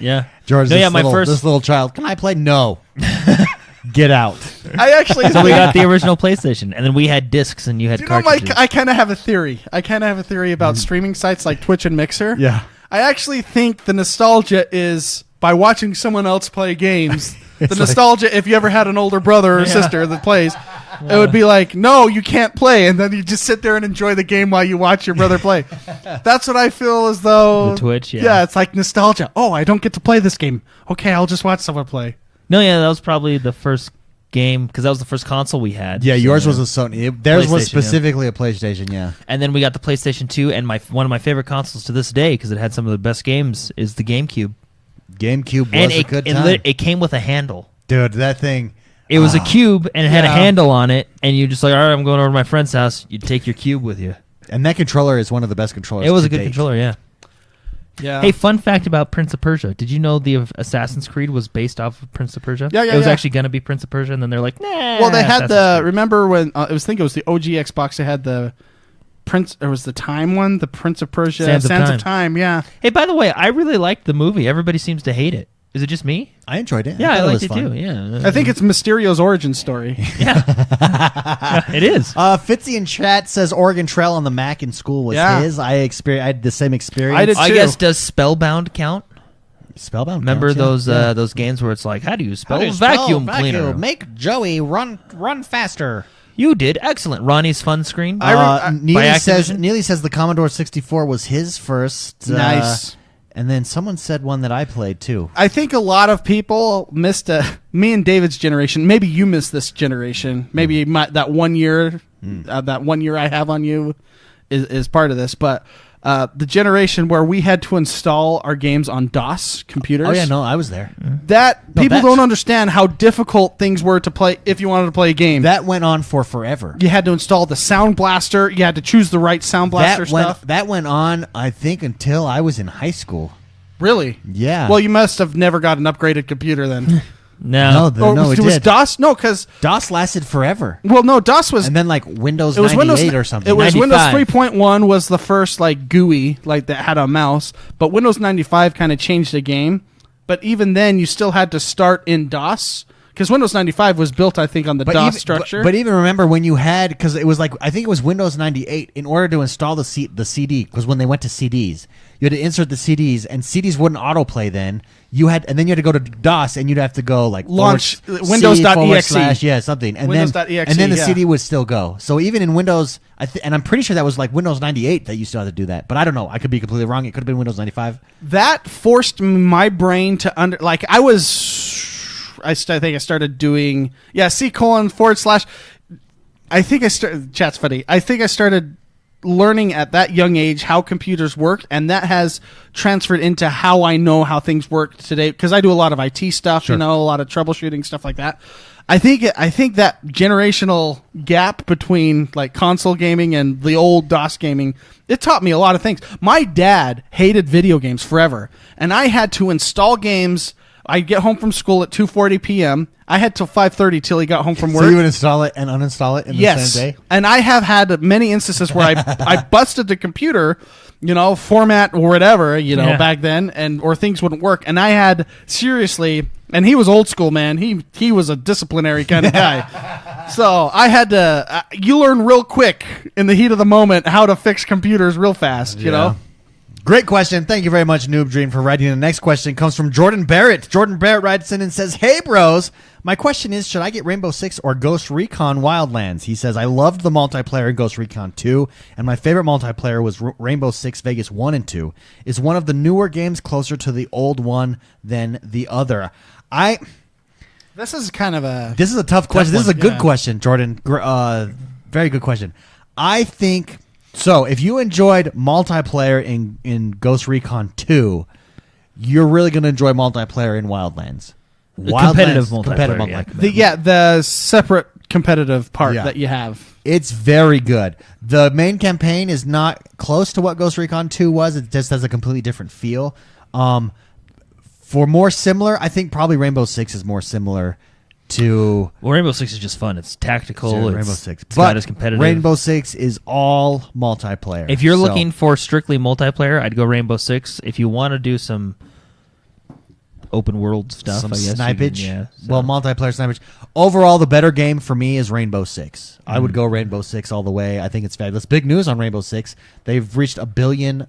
Speaker 3: Yeah.
Speaker 1: George,
Speaker 3: No, my first.
Speaker 1: this little child. Can I play? No. Get out.
Speaker 2: I actually.
Speaker 3: So we got the original PlayStation, and then we had discs, and you had
Speaker 2: You know,
Speaker 3: cartridges.
Speaker 2: Mike, I kind of have a theory. About streaming sites like Twitch and Mixer.
Speaker 1: Yeah.
Speaker 2: I actually think the nostalgia is by watching someone else play games. The nostalgia, if you ever had an older brother or sister that plays, it would be like, no, you can't play, and then you just sit there and enjoy the game while you watch your brother play. That's what I feel as though.
Speaker 3: The Twitch, yeah.
Speaker 2: Yeah, it's like nostalgia. Oh, I don't get to play this game. Okay, I'll just watch someone play.
Speaker 3: No, yeah, that was probably the first game, because that was the first console we had.
Speaker 1: Yeah,
Speaker 3: So,
Speaker 1: yours was a Sony. Theirs was
Speaker 3: PlayStation,
Speaker 1: specifically a PlayStation, yeah.
Speaker 3: And then we got the PlayStation 2, and one of my favorite consoles to this day, because it had some of the best games, is the GameCube.
Speaker 1: GameCube was
Speaker 3: And
Speaker 1: a good time.
Speaker 3: it came with a handle.
Speaker 1: Dude, that thing.
Speaker 3: It was a cube, and it had a
Speaker 2: Yeah.
Speaker 3: handle on it, and you just like, all right, I'm going over to my friend's house. You take your cube with you.
Speaker 1: And that controller is one of the best controllers
Speaker 3: It was
Speaker 1: to
Speaker 3: a good
Speaker 1: date.
Speaker 3: controller, yeah.
Speaker 2: Yeah.
Speaker 3: Hey, fun fact about Prince of Persia. Did you know the Assassin's Creed was based off of Prince of Persia?
Speaker 2: Yeah, yeah,
Speaker 3: It was
Speaker 2: yeah.
Speaker 3: actually going to be Prince of Persia, and then they're like, nah.
Speaker 2: Well, they had
Speaker 3: Assassin's Creed.
Speaker 2: remember when I think it was the OG Xbox. They had the Prince. Or was the Time one? The Prince of Persia.
Speaker 3: Sands of
Speaker 2: Time. Yeah.
Speaker 3: Hey, by the way, I really liked the movie. Everybody seems to hate it. Is it just me?
Speaker 1: I enjoyed it.
Speaker 3: Yeah, I
Speaker 1: thought
Speaker 3: liked
Speaker 1: was
Speaker 3: it
Speaker 1: fun.
Speaker 3: too. Yeah,
Speaker 2: I think it's Mysterio's origin story.
Speaker 3: it is.
Speaker 1: Fitzy in chat says Oregon Trail on the Mac in school was
Speaker 2: Yeah.
Speaker 1: his. I had the same experience.
Speaker 2: I did
Speaker 3: I
Speaker 2: too.
Speaker 3: guess, does Spellbound count?
Speaker 1: Spellbound.
Speaker 3: Remember
Speaker 1: counts, yeah.
Speaker 3: those games where it's like, how do you spell
Speaker 1: How do you spell
Speaker 3: vacuum cleaner?
Speaker 1: Make Joey run faster.
Speaker 3: You did excellent. Ronnie's fun screen.
Speaker 1: Neely
Speaker 3: by
Speaker 1: says
Speaker 3: Activision?
Speaker 1: the Commodore 64 was his first.
Speaker 2: Nice.
Speaker 1: And then someone said one that I played too.
Speaker 2: I think a lot of people missed me and David's generation. Maybe you missed this generation. Maybe that 1 year, that 1 year I have on you is part of this. But the generation where we had to install our games on DOS computers.
Speaker 1: Oh yeah, no, I was there.
Speaker 2: That people
Speaker 1: that-
Speaker 2: don't understand how difficult things were to play if you wanted to play a game.
Speaker 1: That went on for forever.
Speaker 2: You had to install the Sound Blaster. You had to choose the right Sound Blaster stuff.
Speaker 1: That went on, I think, until I was in high school.
Speaker 2: Really?
Speaker 1: Yeah.
Speaker 2: Well, you must have never got an upgraded computer then.
Speaker 3: No.
Speaker 1: No, it
Speaker 2: was
Speaker 1: did.
Speaker 2: DOS? No, because
Speaker 1: DOS lasted forever.
Speaker 2: DOS was.
Speaker 1: And then like Windows
Speaker 2: It was
Speaker 1: 98
Speaker 2: Windows
Speaker 1: or something.
Speaker 2: It was
Speaker 3: 95.
Speaker 2: Windows 3.1 was the first like GUI like that had a mouse, but Windows 95 kind of changed the game. But even then, you still had to start in DOS because Windows 95 was built, I think, on the DOS structure.
Speaker 1: But even remember when you had, because it was like, I think it was Windows 98, in order to install the CD, because when they went to CDs, you had to insert the CDs, and CDs wouldn't autoplay then. And then you had to go to DOS, and you'd have to go like
Speaker 2: Launch
Speaker 1: /
Speaker 2: Windows.exe.
Speaker 1: yeah, something, and
Speaker 2: Windows.exe,
Speaker 1: then the
Speaker 2: yeah.
Speaker 1: CD would still go. So even in Windows, and I'm pretty sure that was like Windows 98 that you still had to do that. But I don't know. I could be completely wrong. It could have been Windows 95.
Speaker 2: That forced my brain to I think I started doing C:// I think I started. Chat's funny. I think I started learning at that young age how computers worked, and that has transferred into how I know how things work today because I do a lot of IT stuff, a lot of troubleshooting stuff like that. I think that generational gap between like console gaming and the old DOS gaming, it taught me a lot of things. My dad hated video games forever, and I had to install games. I'd get home from school at 2:40 p.m. I had till 5:30 till he got home from work.
Speaker 1: So you would install it and uninstall it in the same day?
Speaker 2: And I have had many instances where I busted the computer, format or whatever, back then, or things wouldn't work. And I had seriously, and he was old school, man. He was a disciplinary kind of guy. So I had to, you learn real quick in the heat of the moment how to fix computers real fast, you know?
Speaker 1: Great question. Thank you very much, Noob Dream, for writing. The next question comes from Jordan Barrett. Jordan Barrett writes in and says, "Hey, bros. My question is, should I get Rainbow Six or Ghost Recon Wildlands?" He says, "I loved the multiplayer in Ghost Recon 2, and my favorite multiplayer was Rainbow Six Vegas 1 and 2. Is one of the newer games closer to the old one than the other?"
Speaker 2: This is kind of a...
Speaker 1: This is a tough question. This is a good
Speaker 2: yeah.
Speaker 1: question, Jordan. Very good question. I think... So, if you enjoyed multiplayer in Ghost Recon 2, you're really going to enjoy multiplayer in Wildlands.
Speaker 3: Competitive multiplayer.
Speaker 2: Yeah. The separate competitive part that you have.
Speaker 1: It's very good. The main campaign is not close to what Ghost Recon 2 was. It just has a completely different feel. For more similar, I think probably Rainbow Six is more similar to...
Speaker 3: Well, Rainbow Six is just fun. It's tactical.
Speaker 1: Rainbow Six.
Speaker 3: It's not as competitive.
Speaker 1: Rainbow Six is all multiplayer.
Speaker 3: If you're looking for strictly multiplayer, I'd go Rainbow Six. If you want to do some open world stuff,
Speaker 1: some
Speaker 3: I guess.
Speaker 1: snipage. Well, multiplayer snipage. Overall, the better game for me is Rainbow Six. I would go Rainbow Six all the way. I think it's fabulous. Big news on Rainbow Six. They've reached $1 billion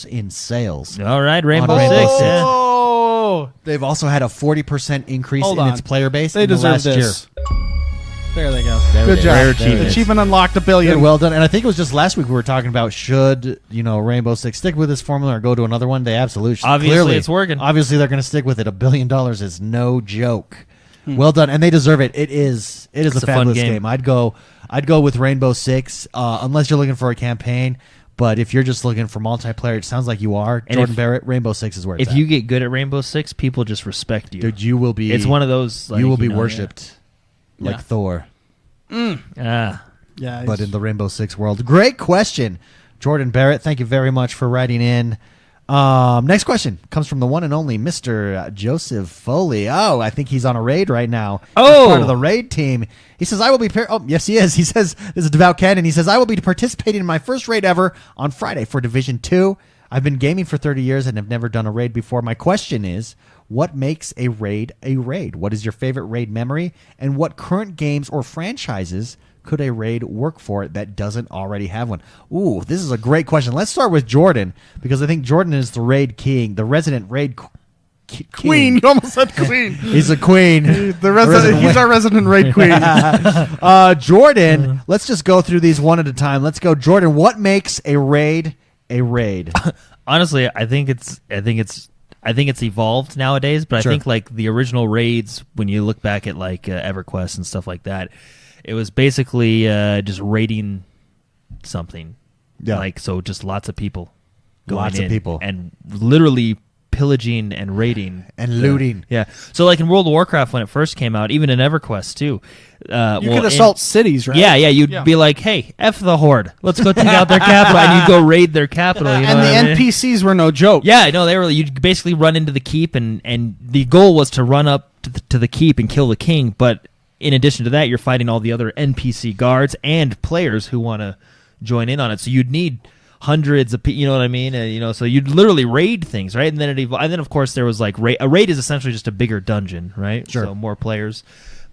Speaker 1: in sales.
Speaker 3: All right, Rainbow
Speaker 1: On Rainbow
Speaker 3: Six.
Speaker 1: Six.
Speaker 3: Yeah.
Speaker 1: They've also had a 40% increase
Speaker 2: Hold
Speaker 1: in
Speaker 2: on.
Speaker 1: its player base
Speaker 2: They
Speaker 1: in the
Speaker 2: deserve
Speaker 1: last
Speaker 2: this. There they go.
Speaker 1: There
Speaker 2: Good
Speaker 1: it is.
Speaker 2: job.
Speaker 1: Rare achievement.
Speaker 2: Achievement unlocked $1
Speaker 1: year.
Speaker 2: billion.
Speaker 1: Good, well done. And I think it was just last week we were talking about should, Rainbow Six stick with this formula or go to another one? They absolutely should.
Speaker 3: Obviously,
Speaker 1: Clearly,
Speaker 3: it's working.
Speaker 1: Obviously, they're going to stick with it. $1 billion is no joke. Well done, and they deserve it. It is a
Speaker 3: fun
Speaker 1: fabulous
Speaker 3: game.
Speaker 1: game. I'd go with Rainbow Six unless you're looking for a campaign. But if you're just looking for multiplayer, it sounds like you are.
Speaker 3: And
Speaker 1: Jordan Barrett, Rainbow Six is where it's
Speaker 3: If
Speaker 1: at.
Speaker 3: you get good at Rainbow Six, people just respect you.
Speaker 1: Dude, you will be.
Speaker 3: It's one of those.
Speaker 1: You will be worshipped like
Speaker 2: Yeah.
Speaker 1: Thor,
Speaker 2: Yeah.
Speaker 1: but in the Rainbow Six world. Great question, Jordan Barrett. Thank you very much for writing in. Next question comes from the one and only Mr. Joseph Foley. Oh, I think he's on a raid right now.
Speaker 3: Oh.
Speaker 1: He's part of the raid team. He says, "I will be." Oh, yes, he is. He says, "This is Devout Cannon." He says, "I will be participating in my first raid ever on Friday for Division 2. I've been gaming for 30 years and have never done a raid before. My question is, what makes a raid a raid? What is your favorite raid memory? And what current games or franchises could a raid work for that doesn't already have one?" Ooh, this is a great question. Let's start with Jordan, because I think Jordan is the raid king, the resident raid
Speaker 2: Queen. You almost said queen.
Speaker 1: He's a queen.
Speaker 2: He's our resident raid queen.
Speaker 1: Jordan, let's just go through these one at a time. Let's go, Jordan. What makes a raid a raid?
Speaker 3: Honestly, I think it's evolved nowadays, but
Speaker 1: Sure.
Speaker 3: I think like the original raids, when you look back at like EverQuest and stuff like that, it was basically just raiding something.
Speaker 1: Yeah.
Speaker 3: Like, so just lots of people going
Speaker 1: Lots of
Speaker 3: in
Speaker 1: people.
Speaker 3: and literally pillaging and raiding
Speaker 1: And looting.
Speaker 3: Yeah. So like in World of Warcraft when it first came out, even in EverQuest too.
Speaker 2: You could assault cities, right?
Speaker 3: Yeah, you'd be like, "Hey, F the Horde. Let's go take out their capital." And you'd go raid their capital. You know
Speaker 2: And
Speaker 3: what
Speaker 2: the
Speaker 3: I mean?
Speaker 2: NPCs were no joke.
Speaker 3: Yeah, no, they were. You'd basically run into the keep, and the goal was to run up to the keep and kill the king. But in addition to that, you're fighting all the other NPC guards and players who want to join in on it. So you'd need hundreds of people. You know what I mean? So you'd literally raid things, right? And then and then of course there was like a raid is essentially just a bigger dungeon, right?
Speaker 1: Sure.
Speaker 3: So more players.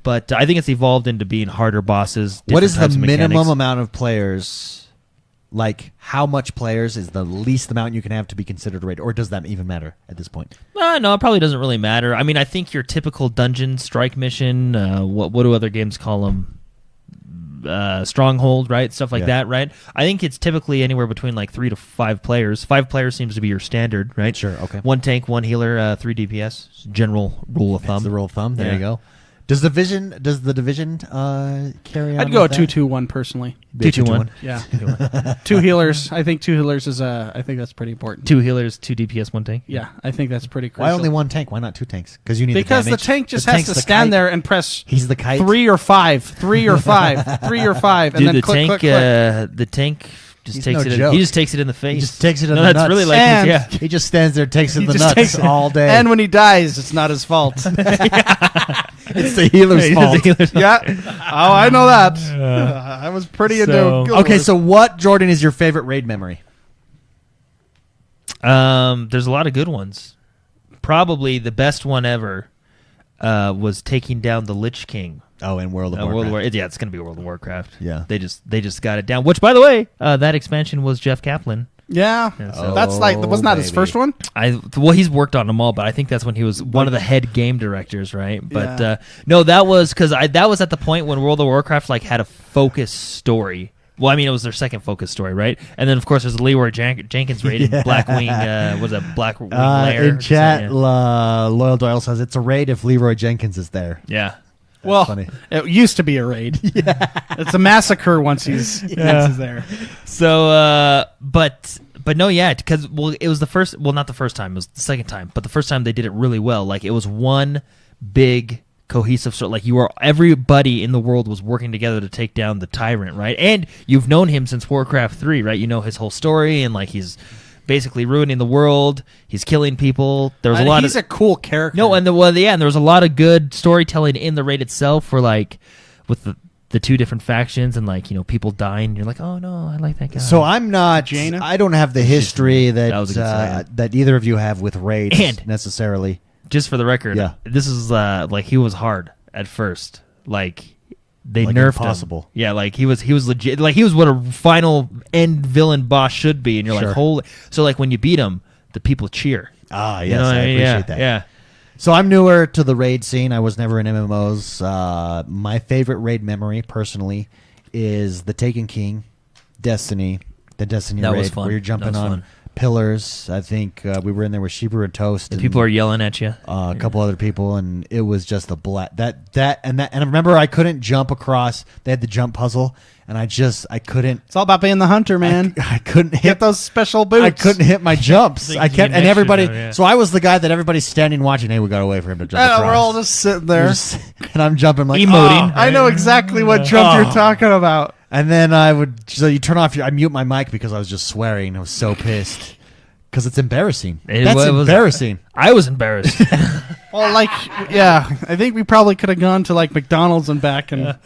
Speaker 3: But I think it's evolved into being harder bosses.
Speaker 1: What is the
Speaker 3: different types of
Speaker 1: minimum
Speaker 3: mechanics.
Speaker 1: amount of players? Like, how much players is the least amount you can have to be considered a raid? Or does that even matter at this point?
Speaker 3: No, it probably doesn't really matter. I mean, I think your typical dungeon strike mission, what do other games call them? Stronghold, right? Stuff like that, right? I think it's typically anywhere between like 3 to 5 players. 5 players seems to be your standard, right?
Speaker 1: Sure, okay.
Speaker 3: 1 tank, 1 healer, 3 DPS. General rule of thumb.
Speaker 1: That's the rule of thumb. There
Speaker 3: Yeah.
Speaker 1: you go. Does the division carry on?
Speaker 2: I'd go
Speaker 1: with that?
Speaker 2: 2-2-1 personally.
Speaker 3: 2-2-1.
Speaker 2: Yeah. 2 healers. I think 2 healers is I think that's pretty important.
Speaker 3: 2 healers, 2 DPS, 1 tank.
Speaker 2: Yeah, I think that's pretty crucial.
Speaker 1: Why only 1 tank? Why not 2 tanks? Because you need
Speaker 2: Because
Speaker 1: the
Speaker 2: the
Speaker 1: damage.
Speaker 2: tank just
Speaker 1: The
Speaker 2: has
Speaker 1: tank's
Speaker 2: to
Speaker 1: the
Speaker 2: stand
Speaker 1: kite.
Speaker 2: there and press
Speaker 1: He's the kite.
Speaker 2: 3 or 5, 3 or 5, 3 or 5, and
Speaker 3: Dude,
Speaker 2: then
Speaker 3: the
Speaker 2: click,
Speaker 3: tank,
Speaker 2: click, click.
Speaker 3: the tank just
Speaker 1: He's
Speaker 3: takes
Speaker 1: no
Speaker 3: it.
Speaker 1: joke.
Speaker 3: He just takes it in the face.
Speaker 1: He just takes it in
Speaker 3: no,
Speaker 1: the
Speaker 3: that's
Speaker 1: nuts.
Speaker 3: really like
Speaker 2: And-
Speaker 3: yeah.
Speaker 1: He just stands there, takes it in
Speaker 2: He
Speaker 1: the
Speaker 2: just
Speaker 1: nuts
Speaker 2: takes-
Speaker 1: all day.
Speaker 2: And when he dies, it's not his fault.
Speaker 1: it's the healer's fault.
Speaker 2: Yeah. Oh, I know that. I was pretty into Guild
Speaker 1: Okay,
Speaker 2: Wars.
Speaker 1: so what, Jordan, is your favorite raid memory?
Speaker 3: There's a lot of good ones. Probably the best one ever was taking down the Lich King.
Speaker 1: Oh, in World of Warcraft.
Speaker 3: Yeah, it's gonna be World of Warcraft.
Speaker 1: Yeah.
Speaker 3: they just got it down. Which, by the way, that expansion was Jeff Kaplan
Speaker 2: Yeah,
Speaker 3: so-
Speaker 2: that's like wasn't that his
Speaker 1: baby.
Speaker 2: first one?
Speaker 3: Well, he's worked on them all, but I think that's when he was one of the head game directors, right? But
Speaker 2: Yeah.
Speaker 3: no, that was because that was at the point when World of Warcraft like had a focus story. Well, I mean, it was their second focus story, right? And then, of course, there's Leroy Jenkins raid in Blackwing. Was it Blackwing Lair?
Speaker 1: In chat,
Speaker 3: Yeah.
Speaker 1: Loyal Doyle says it's a raid if Leroy Jenkins is there.
Speaker 3: Yeah.
Speaker 2: Well,
Speaker 1: funny.
Speaker 2: it used to be a raid. Yeah, it's a massacre once he's there.
Speaker 3: So, but no, yeah, because it was the first. Well, not the first time. It was the second time, but the first time they did it really well. Like it was one big cohesive story. Like everybody in the world was working together to take down the tyrant, right? And you've known him since Warcraft 3, right? You know his whole story, and like he's basically ruining the world. He's killing people. There was a lot.
Speaker 2: He's a cool character.
Speaker 3: No, and and there was a lot of good storytelling in the raid itself. For like with the two different factions and like people dying. You're like, oh no, I like that guy.
Speaker 1: So I'm not.
Speaker 2: Jaina?
Speaker 1: I don't have the history
Speaker 3: That was a good second.
Speaker 1: that either of you have with raids
Speaker 3: And-
Speaker 1: necessarily.
Speaker 3: just for the record,
Speaker 1: Yeah.
Speaker 3: this is like he was hard at first. Like they
Speaker 1: Like
Speaker 3: nerfed
Speaker 1: impossible.
Speaker 3: him. Yeah, like he was legit. Like he was what a final end villain boss should be, and you're
Speaker 1: Sure.
Speaker 3: like, holy. So like when you beat him, the people cheer.
Speaker 1: Ah, yes,
Speaker 3: You know what
Speaker 1: I
Speaker 3: mean?
Speaker 1: appreciate
Speaker 3: Yeah,
Speaker 1: that.
Speaker 3: Yeah.
Speaker 1: So I'm newer to the raid scene. I was never in MMOs. My favorite raid memory, personally, is the Taken King, Destiny, the Destiny
Speaker 3: That
Speaker 1: raid,
Speaker 3: was fun.
Speaker 1: where you're
Speaker 3: That
Speaker 1: jumping
Speaker 3: was
Speaker 1: on
Speaker 3: fun.
Speaker 1: pillars. I think we were in there with Shebrew and Toast.
Speaker 3: The
Speaker 1: and,
Speaker 3: people are yelling at you.
Speaker 1: a couple other people, and it was just a and I remember I couldn't jump across. They had the jump puzzle, and I couldn't.
Speaker 2: It's all about being the hunter, man.
Speaker 1: I couldn't hit
Speaker 2: Get those special boots.
Speaker 1: I couldn't hit my jumps.
Speaker 3: Things
Speaker 1: I
Speaker 3: you
Speaker 1: kept,
Speaker 3: can
Speaker 1: and
Speaker 3: extra
Speaker 1: everybody.
Speaker 3: though, yeah.
Speaker 1: So I was the guy that everybody's standing watching. Hey, we got to wait for him to jump across.
Speaker 2: We're all just sitting there.
Speaker 1: And I'm jumping like
Speaker 3: Emoting.
Speaker 1: "Oh."
Speaker 2: I know exactly what jump you're talking about.
Speaker 1: And then I would. So you turn off I mute my mic because I was just swearing. I was so pissed because it's embarrassing. That's
Speaker 3: was-
Speaker 1: embarrassing.
Speaker 3: I was embarrassed.
Speaker 2: Well, I think we probably could have gone to like McDonald's and back and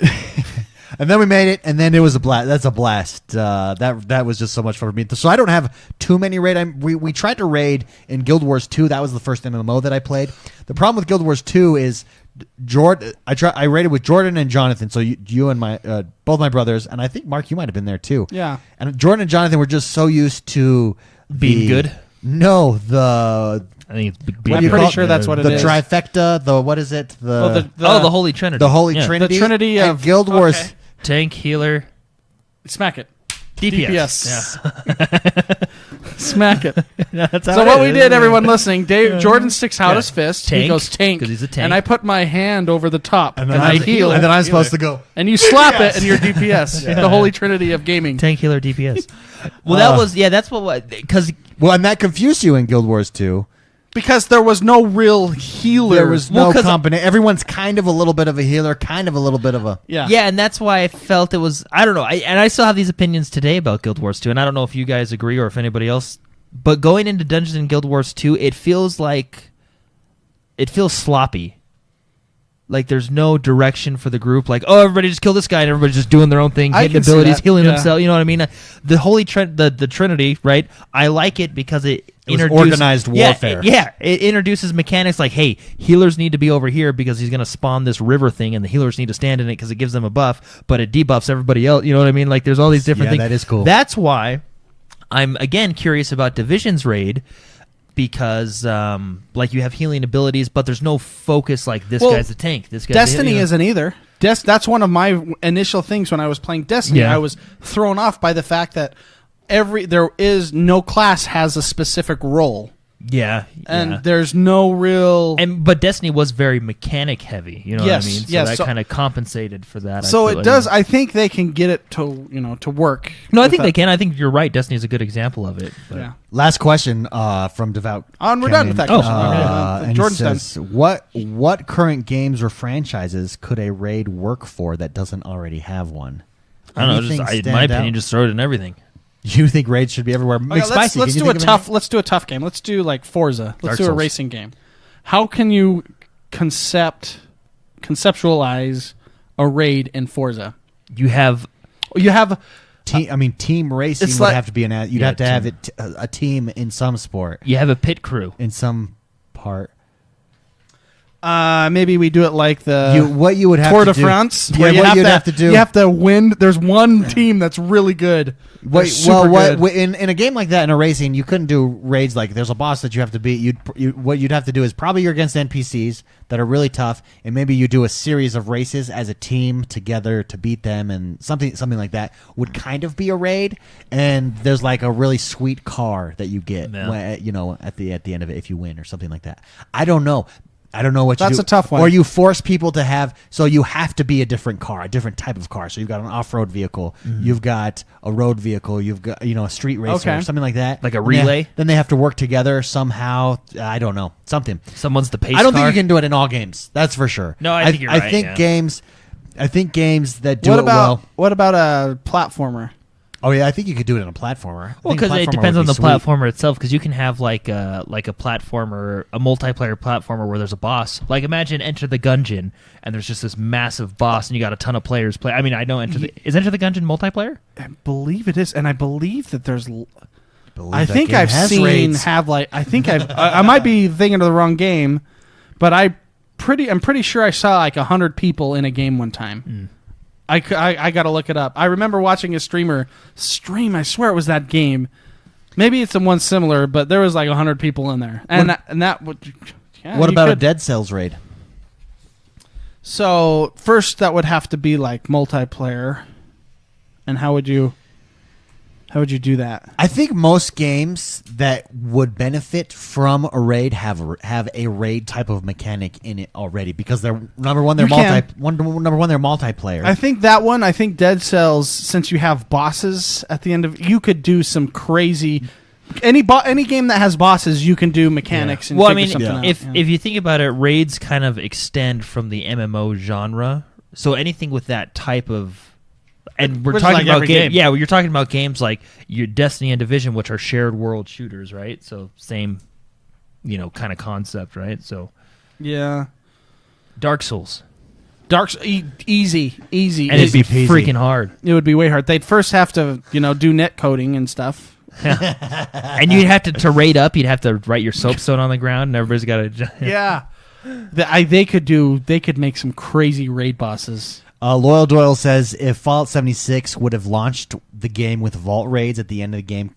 Speaker 1: And then we made it, and then it was a blast. That's a blast. That was just so much fun for me. So I don't have too many raid. We tried to raid in Guild Wars 2. That was the first MMO that I played. The problem with Guild Wars 2 is Jordan. I raided with Jordan and Jonathan. So you and my both my brothers, and I think Mark, you might have been there too.
Speaker 2: Yeah.
Speaker 1: And Jordan and Jonathan were just so used to
Speaker 3: Being good?
Speaker 1: No, the
Speaker 3: I think it's
Speaker 1: what
Speaker 2: I'm
Speaker 1: do you
Speaker 2: pretty
Speaker 1: call
Speaker 2: sure that's what it
Speaker 1: the
Speaker 2: is.
Speaker 1: trifecta. The what is it?
Speaker 2: the
Speaker 3: Holy Trinity.
Speaker 1: the Holy
Speaker 3: Yeah.
Speaker 1: Trinity.
Speaker 2: The Trinity
Speaker 1: At
Speaker 2: of-
Speaker 1: Guild Wars.
Speaker 2: okay.
Speaker 3: Tank, healer,
Speaker 2: smack it.
Speaker 3: DPS.
Speaker 2: Smack it.
Speaker 3: Yeah. That's how
Speaker 2: So
Speaker 3: it
Speaker 2: what
Speaker 3: is,
Speaker 2: we
Speaker 3: isn't
Speaker 2: did,
Speaker 3: it?
Speaker 2: everyone listening, Jordan sticks out his fist. He
Speaker 3: Tank,
Speaker 2: goes tank
Speaker 3: 'cause he's a tank.
Speaker 2: and I put my hand over the top and,
Speaker 1: then
Speaker 2: I
Speaker 1: I'm-
Speaker 2: heal.
Speaker 1: And then I'm supposed to go.
Speaker 2: and you slap it and you're DPS. The Holy Trinity of gaming.
Speaker 3: Tank, healer, DPS. Well, that was that's what because
Speaker 1: Well, and that confused you in Guild Wars 2.
Speaker 2: Because there was no real healer.
Speaker 1: There was
Speaker 3: Well,
Speaker 1: no
Speaker 3: 'cause-
Speaker 1: combination. Everyone's kind of a little bit of a healer, kind of a little bit of a.
Speaker 2: yeah.
Speaker 3: yeah, and that's why I felt it was. I don't know, and I still have these opinions today about Guild Wars 2, and I don't know if you guys agree or if anybody else. But going into Dungeons in Guild Wars 2, it feels sloppy. Like there's no direction for the group. Like, oh, everybody just kill this guy, and everybody's just doing their own thing,
Speaker 2: I
Speaker 3: hitting
Speaker 2: can see
Speaker 3: abilities,
Speaker 2: that.
Speaker 3: healing
Speaker 2: Yeah.
Speaker 3: themselves. You know what I mean? The Holy the Trinity, right? I like it because it
Speaker 1: was
Speaker 3: introduces
Speaker 1: organized warfare.
Speaker 3: It introduces mechanics like, hey, healers need to be over here because he's going to spawn this river thing, and the healers need to stand in it because it gives them a buff, but it debuffs everybody else. You know what I mean? Like there's all these different
Speaker 1: Yeah,
Speaker 3: things.
Speaker 1: that is cool.
Speaker 3: That's why I'm again curious about Division's raid. Because, like, you have healing abilities, but there's no focus like this
Speaker 2: Well,
Speaker 3: guy's the tank. This guy's
Speaker 2: Destiny
Speaker 3: the,
Speaker 2: isn't either. That's one of my initial things when I was playing Destiny.
Speaker 3: Yeah.
Speaker 2: I was thrown off by the fact that there is no class has a specific role.
Speaker 3: Yeah,
Speaker 2: And
Speaker 3: yeah.
Speaker 2: there's no real.
Speaker 3: But Destiny was very mechanic heavy. You know
Speaker 2: Yes,
Speaker 3: what I mean? So
Speaker 2: yes,
Speaker 3: that
Speaker 2: so-
Speaker 3: kind of compensated for that.
Speaker 2: so
Speaker 3: I
Speaker 2: it
Speaker 3: feel.
Speaker 2: does. I think they can get it to work.
Speaker 3: No, I think they can. I think you're right. Destiny's a good example of it. But.
Speaker 2: Yeah.
Speaker 1: Last question from Devout.
Speaker 2: And we're done with that
Speaker 3: Oh,
Speaker 2: question.
Speaker 3: okay.
Speaker 1: And
Speaker 2: Jordan's
Speaker 1: it says, what current games or franchises could a raid work for that doesn't already have one?
Speaker 3: I don't know.
Speaker 1: Anything
Speaker 3: In my
Speaker 1: stand
Speaker 3: opinion,
Speaker 1: out?
Speaker 3: just throw it in everything.
Speaker 1: You think raids should be everywhere?
Speaker 2: Okay,
Speaker 1: McSpicy,
Speaker 2: let's
Speaker 1: can you
Speaker 2: do a
Speaker 1: think of
Speaker 2: tough. Let's do a tough game. Let's do like Forza. Let's
Speaker 3: Dark
Speaker 2: do a
Speaker 3: Souls.
Speaker 2: racing game. How can you conceptualize a raid in Forza?
Speaker 3: You have
Speaker 2: You have
Speaker 1: team racing
Speaker 2: it's
Speaker 1: would
Speaker 2: like-
Speaker 1: have to be an. You'd
Speaker 3: Yeah,
Speaker 1: have to have
Speaker 3: team.
Speaker 1: it a team in some sport,
Speaker 3: a pit crew.
Speaker 1: in some part.
Speaker 2: Maybe we do it like the
Speaker 1: what you would have
Speaker 2: Tour
Speaker 1: to
Speaker 2: de
Speaker 1: do.
Speaker 2: France.
Speaker 1: Yeah,
Speaker 2: where
Speaker 1: what you'd have to do.
Speaker 2: You have to win. There's one team that's really good. They're super good.
Speaker 1: In a game like that, in a racing, you couldn't do raids like there's a boss that you have to beat. What you'd have to do is probably you're against NPCs that are really tough, and maybe you do a series of races as a team together to beat them, and something like that would kind of be a raid. And there's like a really sweet car that you get, at the end of it if you win or something like that. I don't know what you do.
Speaker 2: That's a tough one.
Speaker 1: Or you force people to have, so you have to be a different car, a different type of car. So you've got an off-road vehicle, you've got a road vehicle, you've got, a street racer or something like that.
Speaker 3: Like a relay?
Speaker 1: Then they have to work together somehow. I don't know. Something.
Speaker 3: Someone's the pace
Speaker 1: I don't
Speaker 3: car.
Speaker 1: think you can do it in all games. That's for sure.
Speaker 3: No, I think you're right.
Speaker 1: I think games that do
Speaker 2: What about a platformer?
Speaker 1: Oh yeah, I think you could do it in a platformer.
Speaker 3: Well, because it depends on the platformer itself. Because you can have like a platformer, a multiplayer platformer where there's a boss. Like imagine Enter the Gungeon, and there's just this massive boss, and you got a ton of players play. I mean, I know is Enter the Gungeon multiplayer?
Speaker 2: I believe it is, and I believe that there's. I
Speaker 1: that
Speaker 2: think
Speaker 1: game
Speaker 2: I've
Speaker 1: has
Speaker 2: seen
Speaker 1: raids.
Speaker 2: have like I think I might be thinking of the wrong game, but I'm pretty sure I saw like 100 people in a game one time. I got to look it up. I remember watching a streamer stream. I swear it was that game. Maybe it's the one similar, but there was like 100 people in there, that would. Yeah,
Speaker 1: what about a Dead Cells raid?
Speaker 2: So first, that would have to be like multiplayer, and how would you do that?
Speaker 1: I think most games that would benefit from a raid have a raid type of mechanic in it already because they're number one they're multiplayer.
Speaker 2: I think that one. I think Dead Cells, since you have bosses at the end of, you could do some crazy. Any game that has bosses, you can do mechanics.
Speaker 3: Yeah.
Speaker 2: And
Speaker 3: well, I mean,
Speaker 2: if
Speaker 3: if you think about it, raids kind of extend from the MMO genre. So anything with that type of. And we're talking about games. Yeah, you're talking about games like your Destiny and Division, which are shared world shooters, right? So same, kind of concept, right? So
Speaker 2: yeah,
Speaker 3: Dark Souls,
Speaker 2: easy,
Speaker 3: and it'd be freaking hard.
Speaker 2: It would be way hard. They'd first have to, do net coding and stuff.
Speaker 3: And you'd have to raid up. You'd have to write your soapstone on the ground, and everybody's got to.
Speaker 2: Yeah, they could make some crazy raid bosses.
Speaker 1: Loyal Doyle says if Fallout 76 would have launched the game with vault raids at the end of the game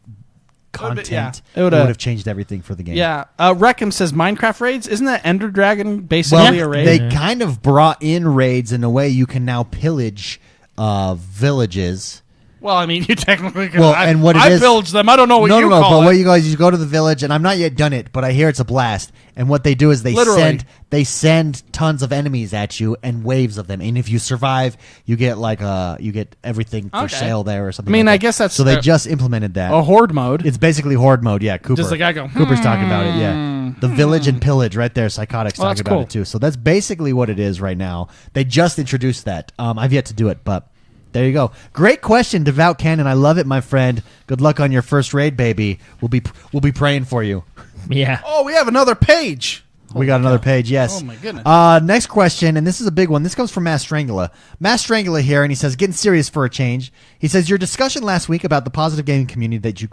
Speaker 1: content, it would have changed everything for the game.
Speaker 2: Yeah. Recon says Minecraft raids. Isn't that Ender Dragon basically a raid?
Speaker 1: They kind of brought in raids in a way you can now pillage villages.
Speaker 2: Well, I mean, you technically can.
Speaker 1: I
Speaker 2: pillaged them. I don't know what you call it.
Speaker 1: But what you guys, you go to the village, and I'm not yet done it, but I hear it's a blast. And what they do is they send tons of enemies at you and waves of them. And if you survive, you get you get everything for sale there or something. I mean,
Speaker 2: I guess that's
Speaker 1: so they just implemented that
Speaker 2: a horde mode.
Speaker 1: It's basically horde mode. Yeah, Cooper.
Speaker 2: Just the guy go.
Speaker 1: Cooper's talking about it. Yeah, the village and pillage right there. Psychotic's talking about it too. So that's basically what it is right now. They just introduced that. I've yet to do it, but. There you go. Great question, Devout Cannon. I love it, my friend. Good luck on your first raid, baby. We'll be praying for you.
Speaker 3: Yeah.
Speaker 2: Oh, we have another page.
Speaker 1: We got another page, yes.
Speaker 2: Oh, my goodness.
Speaker 1: Next question, and this is a big one. This comes from Mass Strangula. Mass Strangula here, and he says, getting serious for a change. He says, your discussion last week about the positive gaming community that you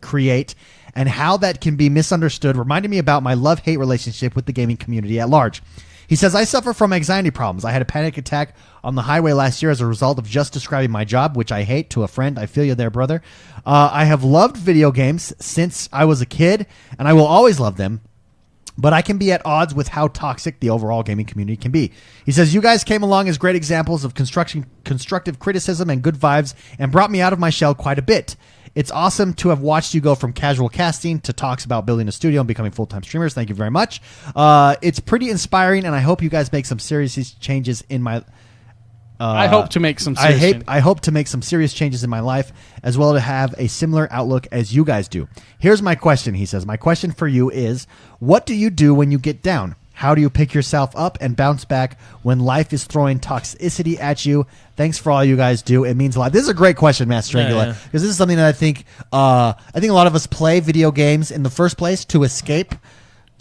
Speaker 1: create and how that can be misunderstood reminded me about my love-hate relationship with the gaming community at large. He says, I suffer from anxiety problems. I had a panic attack on the highway last year as a result of just describing my job, which I hate, to a friend. I feel you there, brother. I have loved video games since I was a kid, and I will always love them. But I can be at odds with how toxic the overall gaming community can be. He says, you guys came along as great examples of constructive criticism and good vibes and brought me out of my shell quite a bit. It's awesome to have watched you go from casual casting to talks about building a studio and becoming full-time streamers. Thank you very much. It's pretty inspiring, and I hope you guys make some serious changes in my...
Speaker 2: I hope to make some serious changes.
Speaker 1: I hope to make some serious changes in my life, as well to have a similar outlook as you guys do. Here's my question, he says. My question for you is, what do you do when you get down? How do you pick yourself up and bounce back when life is throwing toxicity at you? Thanks for all you guys do. It means a lot. This is a great question, Matt Strangula, because this is something that I think a lot of us play video games in the first place to escape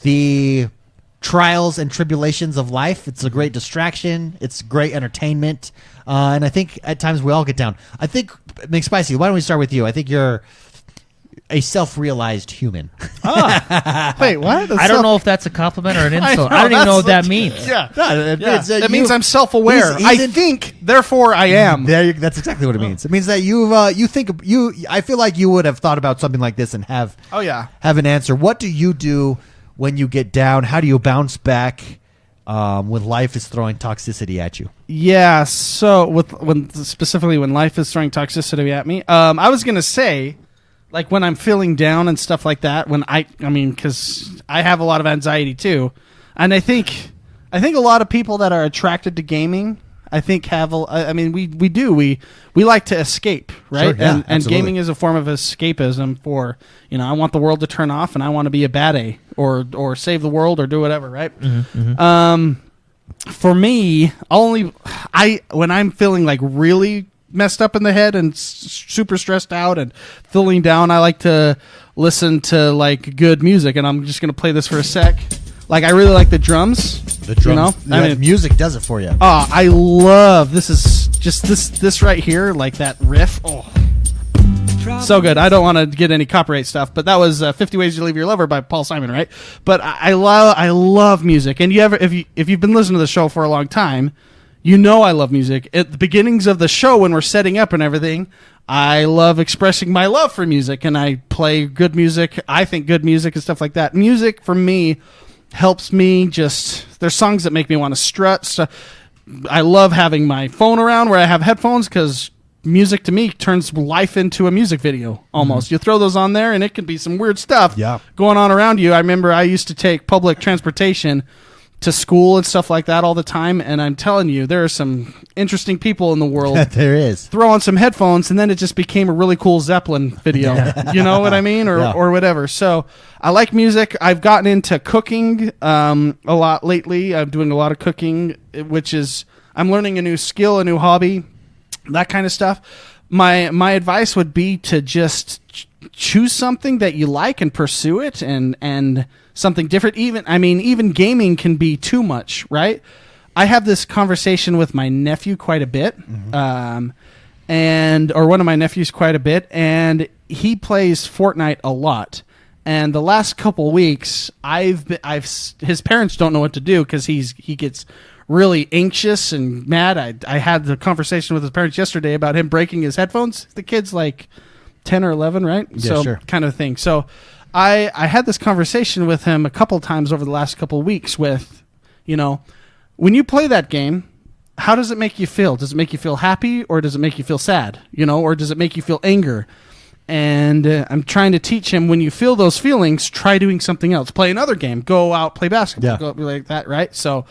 Speaker 1: the trials and tribulations of life. It's a great distraction. It's great entertainment. And I think at times we all get down. I think, McSpicy, why don't we start with you? I think a self-realized human.
Speaker 2: Wait, what?
Speaker 3: I don't know if that's a compliment or an insult. I don't even know what that means.
Speaker 2: Yeah.
Speaker 1: No,
Speaker 2: That means I'm self-aware.
Speaker 1: he's
Speaker 2: I think, therefore I am.
Speaker 1: That's exactly what it means. It means that I feel like you would have thought about something like this and have an answer. What do you do when you get down? How do you bounce back when life is throwing toxicity at you?
Speaker 2: Yeah, so specifically when life is throwing toxicity at me, I was going to say, like when I'm feeling down and stuff like that, because I have a lot of anxiety too, and I think a lot of people that are attracted to gaming, I think we like to escape, right?
Speaker 1: Sure, yeah,
Speaker 2: and gaming is a form of escapism for, I want the world to turn off and I want to be a bad A or save the world or do whatever, right? For me, when I'm feeling like really messed up in the head and super stressed out and feeling down, I like to listen to like good music, and I'm just gonna play this for a sec. Like, I really like the drums.
Speaker 1: The drums, music does it for you.
Speaker 2: I love this right here, like that riff. Oh, so good. I don't want to get any copyright stuff, but that was 50 Ways to Leave Your Lover by Paul Simon, right? But I love music, and if you've been listening to the show for a long time, I love music. At the beginnings of the show, when we're setting up and everything, I love expressing my love for music, and I play good music. I think good music and stuff like that. Music, for me, helps me there's songs that make me want to strut. So I love having my phone around where I have headphones, because music to me turns life into a music video almost. You throw those on there, and it can be some weird stuff going on around you. I remember I used to take public transportation to school and stuff like that all the time, and I'm telling you, there are some interesting people in the world.
Speaker 1: There is.
Speaker 2: Throw on some headphones, and then it just became a really cool Zeppelin video. You know what I mean? Or whatever. So I like music. I've gotten into cooking a lot lately. I'm doing a lot of cooking, which is, I'm learning a new skill, a new hobby, that kind of stuff. My advice would be to just choose something that you like and pursue it, and something different. Even gaming can be too much, right? I have this conversation with my nephew quite a bit, or one of my nephews quite a bit, and he plays Fortnite a lot. And the last couple weeks, his parents don't know what to do, because he gets really anxious and mad. I had the conversation with his parents yesterday about him breaking his headphones. The kid's like 10 or 11, right?
Speaker 1: Yeah, sure.
Speaker 2: Kind of thing. So I had this conversation with him a couple times over the last couple weeks with, when you play that game, how does it make you feel? Does it make you feel happy, or does it make you feel sad? Or does it make you feel anger? And I'm trying to teach him, when you feel those feelings, try doing something else. Play another game. Go out, play basketball. Go like that, right? So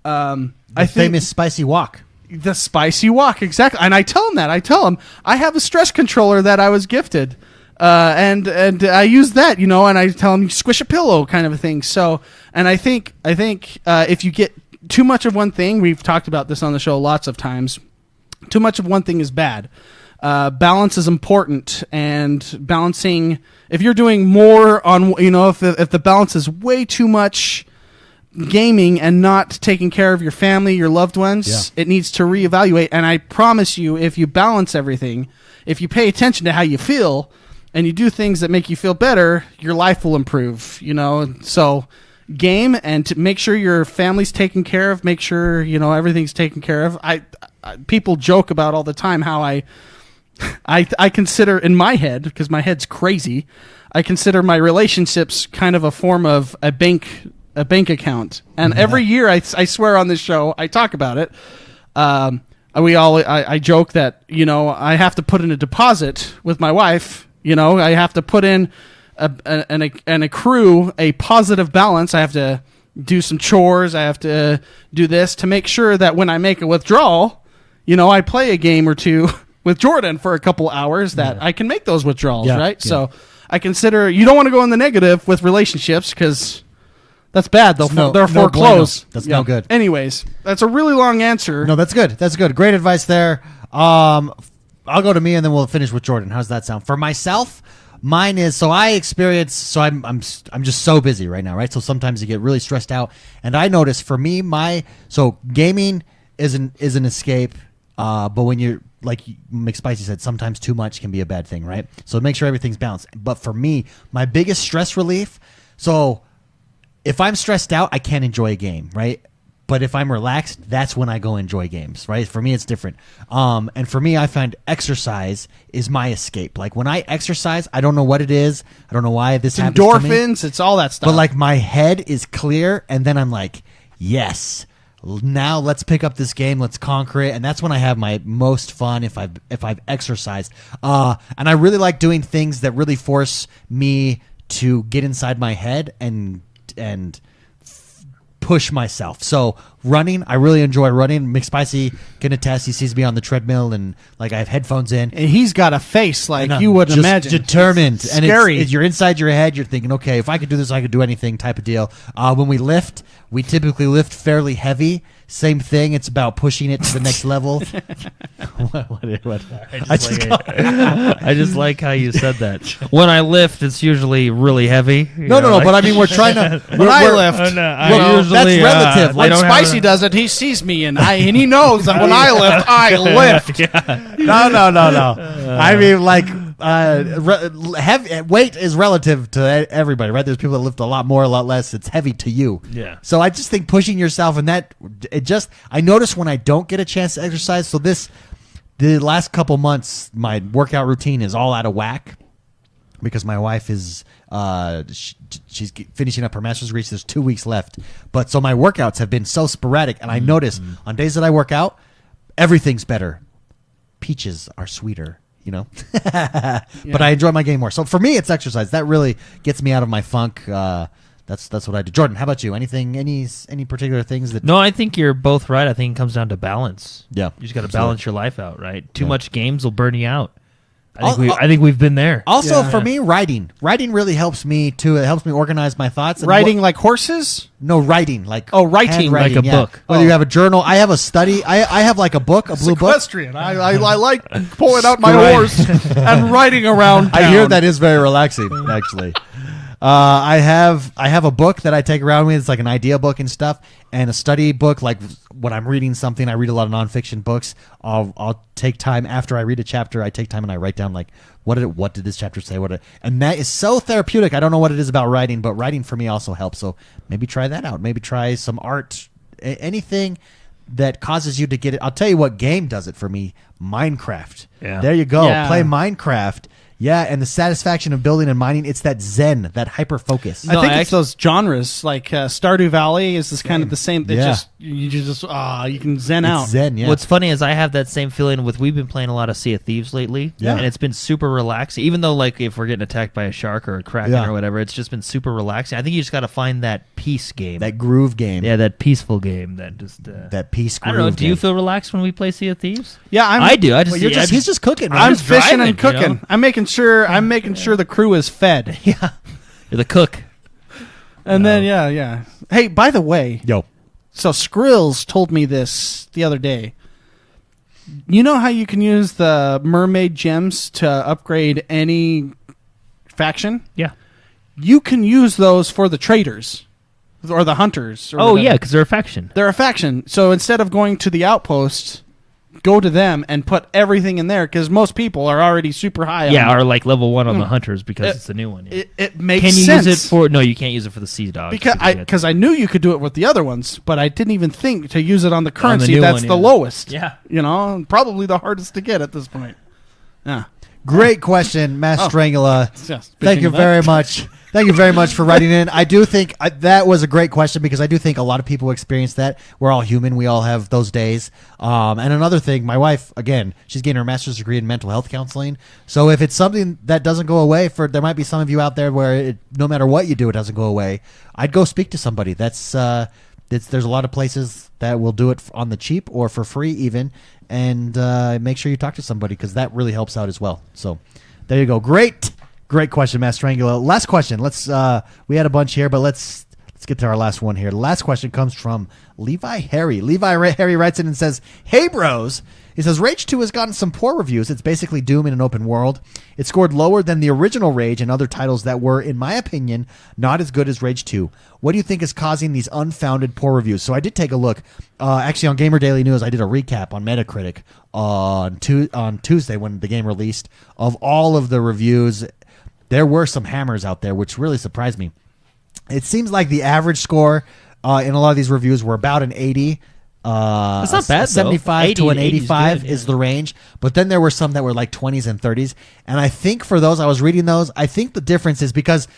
Speaker 2: I think
Speaker 1: famous spicy walk.
Speaker 2: The spicy walk, exactly. And I tell him that. I tell him I have a stress controller that I was gifted. And I use that, and I tell him, squish a pillow, kind of a thing. So, and I think if you get too much of one thing, we've talked about this on the show lots of times, too much of one thing is bad. Balance is important, and balancing, if you're doing more on, if the balance is way too much gaming and not taking care of your family, your loved ones, it needs to reevaluate. And I promise you, if you balance everything, if you pay attention to how you feel, and you do things that make you feel better, your life will improve, So game, and to make sure your family's taken care of, make sure, everything's taken care of. People joke about all the time how I consider, in my head, because my head's crazy, I consider my relationships kind of a form of a bank account. And every year, I swear on this show, I talk about it. I joke that, I have to put in a deposit with my wife. I have to put in and accrue a positive balance. I have to do some chores. I have to do this to make sure that when I make a withdrawal, I play a game or two with Jordan for a couple hours, that I can make those withdrawals, right? Yeah. So I consider, you don't want to go in the negative with relationships, because that's bad. They're foreclosed.
Speaker 1: Bueno. That's no good.
Speaker 2: Anyways, that's a really long answer.
Speaker 1: No, that's good. That's good. Great advice there. I'll go to me, and then we'll finish with Jordan. How's that sound? For myself, mine is, I'm just so busy right now, right? So sometimes you get really stressed out, and I notice for me, gaming is an escape. But when you're like McSpicy said, sometimes too much can be a bad thing, right? So make sure everything's balanced. But for me, my biggest stress relief, so if I'm stressed out, I can't enjoy a game, right? But if I'm relaxed, that's when I go enjoy games, right? For me, it's different. And for me, I find exercise is my escape. Like when I exercise, I don't know what it is. I don't know why this happens to me.
Speaker 2: Endorphins, it's all that stuff.
Speaker 1: But like my head is clear, and then I'm like, yes, now let's pick up this game, let's conquer it, and that's when I have my most fun if I've exercised. And I really like doing things that really force me to get inside my head and push myself. So running, I really enjoy running. McSpicy can attest. He sees me on the treadmill and like I have headphones in.
Speaker 2: And he's got a face like
Speaker 1: And I'm
Speaker 2: you wouldn't
Speaker 1: just
Speaker 2: imagine.
Speaker 1: determined.
Speaker 2: It's
Speaker 1: And
Speaker 2: scary.
Speaker 1: you're inside your head. You're thinking, okay, if I could do this, I could do anything type of deal. When we lift, we typically lift fairly heavy. Same thing. It's about pushing it to the next level. what?
Speaker 3: I just like how you said that. When I lift, it's usually really heavy.
Speaker 1: No, but I mean, we're trying to.
Speaker 2: When I lift,
Speaker 1: that's relative.
Speaker 2: when Spicy does it, he sees me and he knows that when I lift, I lift.
Speaker 1: No. I mean, like, weight is relative to everybody, right? There's people that lift a lot more, a lot less. It's heavy to you.
Speaker 3: Yeah.
Speaker 1: So I just think pushing yourself and that, I notice when I don't get a chance to exercise. So the last couple months, my workout routine is all out of whack because my wife is, she's finishing up her master's degree. So there's 2 weeks left. But so my workouts have been so sporadic. And I notice on days that I work out, everything's better. Peaches are sweeter. But I enjoy my game more. So for me, it's exercise. That really gets me out of my funk. That's what I do. Jordan, how about you? Anything, any particular things that?
Speaker 3: No, I think you're both right. I think it comes down to balance.
Speaker 1: Yeah,
Speaker 3: You just got to balance your life out, right? Too
Speaker 1: Yeah.
Speaker 3: much games will burn you out. I think we've been there.
Speaker 1: Also, for me, writing really helps me too. It helps me organize my thoughts. And
Speaker 2: Riding like horses?
Speaker 1: No, writing like
Speaker 2: writing,
Speaker 1: handwriting,
Speaker 3: like a book.
Speaker 1: Whether you have a journal, I have a study. I have like a book, a blue book.
Speaker 2: Equestrian. I like pulling out my horse and riding around town.
Speaker 1: I hear that is very relaxing, actually. I have a book that I take around with. It's like an idea book and stuff, and a study book. Like when I'm reading something, I read a lot of nonfiction books. I'll take time after I read a chapter. I take time and I write down like what did this chapter say? And that is so therapeutic. I don't know what it is about writing, but writing for me also helps. So maybe try that out. Maybe try some art. Anything that causes you to get it. I'll tell you what game does it for me. Minecraft.
Speaker 3: Yeah.
Speaker 1: There you go.
Speaker 2: Yeah.
Speaker 1: Play Minecraft. Yeah, and the satisfaction of building and mining, it's that zen, that hyper focus.
Speaker 2: I think it's those genres like Stardew Valley is this kind of the same. That
Speaker 1: Yeah.
Speaker 2: you can zen out.
Speaker 1: It's zen, yeah.
Speaker 3: What's funny is I have that same feeling we've been playing a lot of Sea of Thieves lately,
Speaker 1: Yeah.
Speaker 3: and it's been super relaxing. Even though like if we're getting attacked by a shark or a kraken
Speaker 1: Yeah.
Speaker 3: or whatever, it's just been super relaxing. I think you just got to find that peace game,
Speaker 1: that groove game.
Speaker 3: yeah, that peaceful game that just
Speaker 1: That peace
Speaker 3: I
Speaker 1: groove
Speaker 3: don't know. Do you
Speaker 1: game.
Speaker 3: feel relaxed when we play Sea of Thieves?
Speaker 2: Yeah,
Speaker 3: I do. I just,
Speaker 1: Well, he's just cooking, right?
Speaker 2: I'm
Speaker 3: just
Speaker 2: fishing
Speaker 3: driving,
Speaker 2: and cooking.
Speaker 3: you know?
Speaker 2: I'm making sure the crew is fed.
Speaker 3: yeah, you're the cook.
Speaker 2: And then yeah. Hey, by the way,
Speaker 1: Yo.
Speaker 2: so Skrills told me this the other day. You know how you can use the mermaid gems to upgrade any faction?
Speaker 3: Yeah.
Speaker 2: You can use those for the traders or the hunters. Or
Speaker 3: Oh
Speaker 2: whatever.
Speaker 3: yeah, because they're a faction.
Speaker 2: They're a faction. So instead of going to the outpost, go to them and put everything in there because most people are already super high.
Speaker 3: Yeah,
Speaker 2: on
Speaker 3: or like level 1 on the hunters because it's a new one. Yeah.
Speaker 2: it makes
Speaker 3: Can you
Speaker 2: sense.
Speaker 3: use it for? No, you can't use it for the sea dogs
Speaker 2: because I knew you could do it with the other ones, but I didn't even think to use it on the currency.
Speaker 3: new
Speaker 2: That's
Speaker 3: one,
Speaker 2: the
Speaker 3: yeah.
Speaker 2: lowest.
Speaker 3: Yeah.
Speaker 2: Probably the hardest to get at this point. Yeah.
Speaker 1: Great question, Mass Strangula.
Speaker 2: Yeah,
Speaker 1: Thank
Speaker 2: speaking
Speaker 1: you
Speaker 2: of that.
Speaker 1: very much. Thank you very much for writing in. I do think that was a great question because I do think a lot of people experience that. We're all human. We all have those days. And another thing, my wife, again, she's getting her master's degree in mental health counseling. So if it's something that doesn't go away, there might be some of you out there where no matter what you do, it doesn't go away. I'd go speak to somebody. There's a lot of places that will do it on the cheap or for free even. And make sure you talk to somebody because that really helps out as well. So there you go. Great question, Mass Strangula. Last question. We had a bunch here, but let's Let's get to our last one here. The last question comes from Levi Harry. Harry writes in and says, "Hey, bros." He says, Rage 2 has gotten some poor reviews. It's basically Doom in an open world. It scored lower than the original Rage and other titles that were, in my opinion, not as good as Rage 2. What do you think is causing these unfounded poor reviews? So I did take a look. Actually, on Gamer Daily News, I did a recap on Metacritic on Tuesday when the game released of all of the reviews. There were some hammers out there, which really surprised me. It seems like the average score in a lot of these reviews were about an 80.
Speaker 3: That's not bad,
Speaker 1: 75 to an 85
Speaker 3: good,
Speaker 1: is the range. But then there were some that were like 20s and 30s. And I think for those, I was reading those, I think the difference is because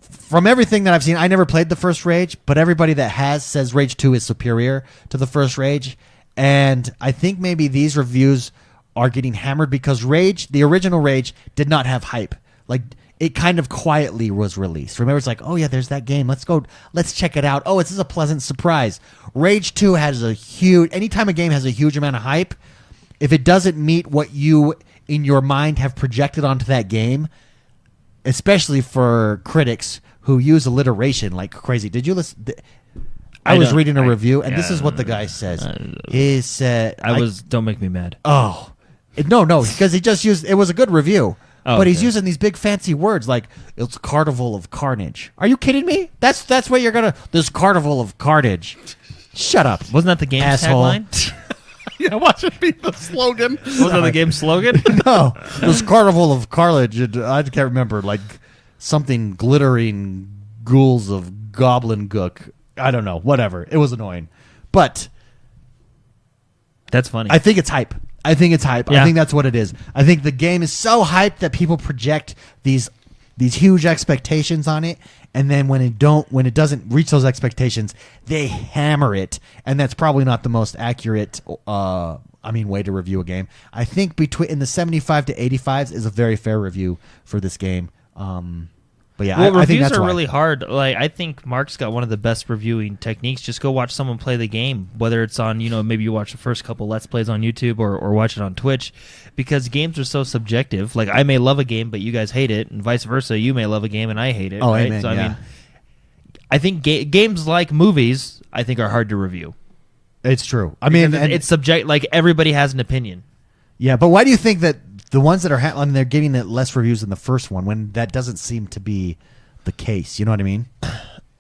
Speaker 1: from everything that I've seen, I never played the first Rage, but everybody that has says Rage 2 is superior to the first Rage. And I think maybe these reviews are getting hammered because Rage, the original Rage, did not have hype. Like, it kind of quietly was released. Remember, it's like, oh yeah, there's that game. Let's check it out. Oh, this is a pleasant surprise. Rage 2 has anytime a game has a huge amount of hype, if it doesn't meet what you in your mind have projected onto that game, especially for critics who use alliteration like crazy. Did you listen? I was reading a review, and this is what the guy says. He said,
Speaker 3: Don't make me mad.
Speaker 1: Oh, no, because he just used, it was a good review.
Speaker 3: Oh,
Speaker 1: but he's
Speaker 3: okay.
Speaker 1: using these big fancy words like it's Carnival of Carnage. Are you kidding me? That's what you're gonna. This Carnival of Carnage. Shut up.
Speaker 3: Wasn't that the game's
Speaker 1: Asshole.
Speaker 3: tagline?
Speaker 2: Yeah, watch it be the slogan.
Speaker 3: Wasn't that the game's slogan?
Speaker 1: No, this Carnival of Carnage. I can't remember, like something glittering ghouls of goblin gook. I don't know. Whatever. It was annoying, but
Speaker 3: That's funny.
Speaker 1: I think it's hype. I think that's what it is. I think the game is so hyped that people project these huge expectations on it, and then when it doesn't reach those expectations, they hammer it, and that's probably not the most accurate way to review a game. I think in the 75 to 85s is a very fair review for this game. But yeah,
Speaker 3: well,
Speaker 1: I think
Speaker 3: reviews
Speaker 1: that's
Speaker 3: are
Speaker 1: why.
Speaker 3: really hard. Like, I think Mark's got one of the best reviewing techniques. Just go watch someone play the game, whether it's on, maybe you watch the first couple Let's Plays on YouTube or watch it on Twitch, because games are so subjective. Like, I may love a game, but you guys hate it, and vice versa. You may love a game, and I hate it.
Speaker 1: Oh,
Speaker 3: right?
Speaker 1: amen,
Speaker 3: So,
Speaker 1: yeah.
Speaker 3: I think games like movies, I think, are hard to review.
Speaker 1: It's true.
Speaker 3: Because it's subject. Like, everybody has an opinion.
Speaker 1: Yeah, but why do you think that the ones that are they're getting less reviews than the first one when that doesn't seem to be the case? You know what I mean?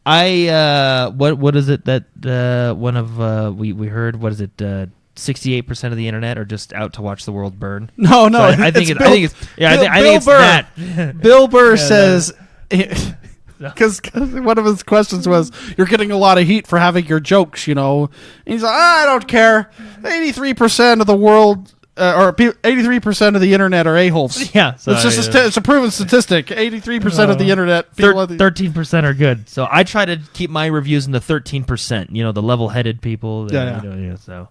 Speaker 3: What is it that one of we heard? What is it? 68% of the internet are just out to watch the world burn.
Speaker 2: No,
Speaker 3: So I think it's
Speaker 2: Bill Burr.
Speaker 3: that.
Speaker 2: Bill Burr says, because one of his questions was, "You're getting a lot of heat for having your jokes," And he's like, "I don't care. 83% of the world." Or 83% of the internet are a-holes.
Speaker 3: Yeah, so,
Speaker 2: it's just it's a proven statistic. 83% of the internet.
Speaker 3: 13% are good. So I try to keep my reviews in the 13%. The level-headed people. So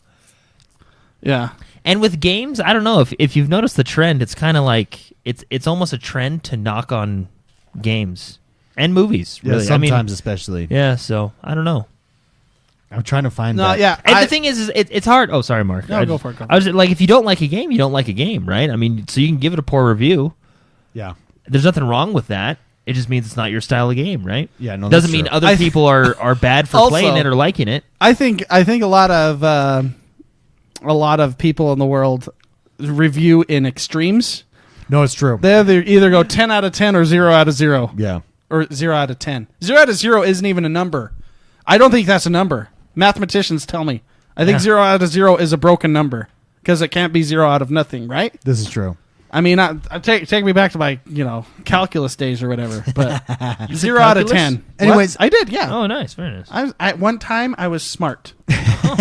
Speaker 2: yeah.
Speaker 3: And with games, I don't know if you've noticed the trend. It's kind of like it's almost a trend to knock on games and movies. Really,
Speaker 1: Yeah, sometimes especially.
Speaker 3: Yeah. So I don't know.
Speaker 1: I'm trying to find
Speaker 2: No,
Speaker 1: that.
Speaker 2: yeah.
Speaker 3: And the thing is it's hard. Oh, sorry, Mark.
Speaker 2: No, go for it.
Speaker 3: I was like, if you don't like a game, you don't like a game, right? I mean, so you can give it a poor review.
Speaker 1: Yeah.
Speaker 3: There's nothing wrong with that. It just means it's not your style of game, right?
Speaker 1: Yeah, no,
Speaker 3: doesn't
Speaker 1: that's
Speaker 3: mean
Speaker 1: true.
Speaker 3: other people are bad for
Speaker 2: Also,
Speaker 3: playing it or liking it.
Speaker 2: I think a lot of people in the world review in extremes.
Speaker 1: No, it's true.
Speaker 2: They either go 10 out of 10 or 0 out of 0.
Speaker 1: Yeah.
Speaker 2: Or 0 out of 10. 0 out of 0 isn't even a number. I don't think that's a number. Mathematicians tell me. I think 0 out of 0 is a broken number because it can't be 0 out of nothing, right?
Speaker 1: This is true.
Speaker 2: I mean, take me back to my calculus days or whatever. But 0 out of 10.
Speaker 1: Anyways,
Speaker 2: I did. Yeah.
Speaker 3: Oh, nice, very nice.
Speaker 2: At one time I was smart.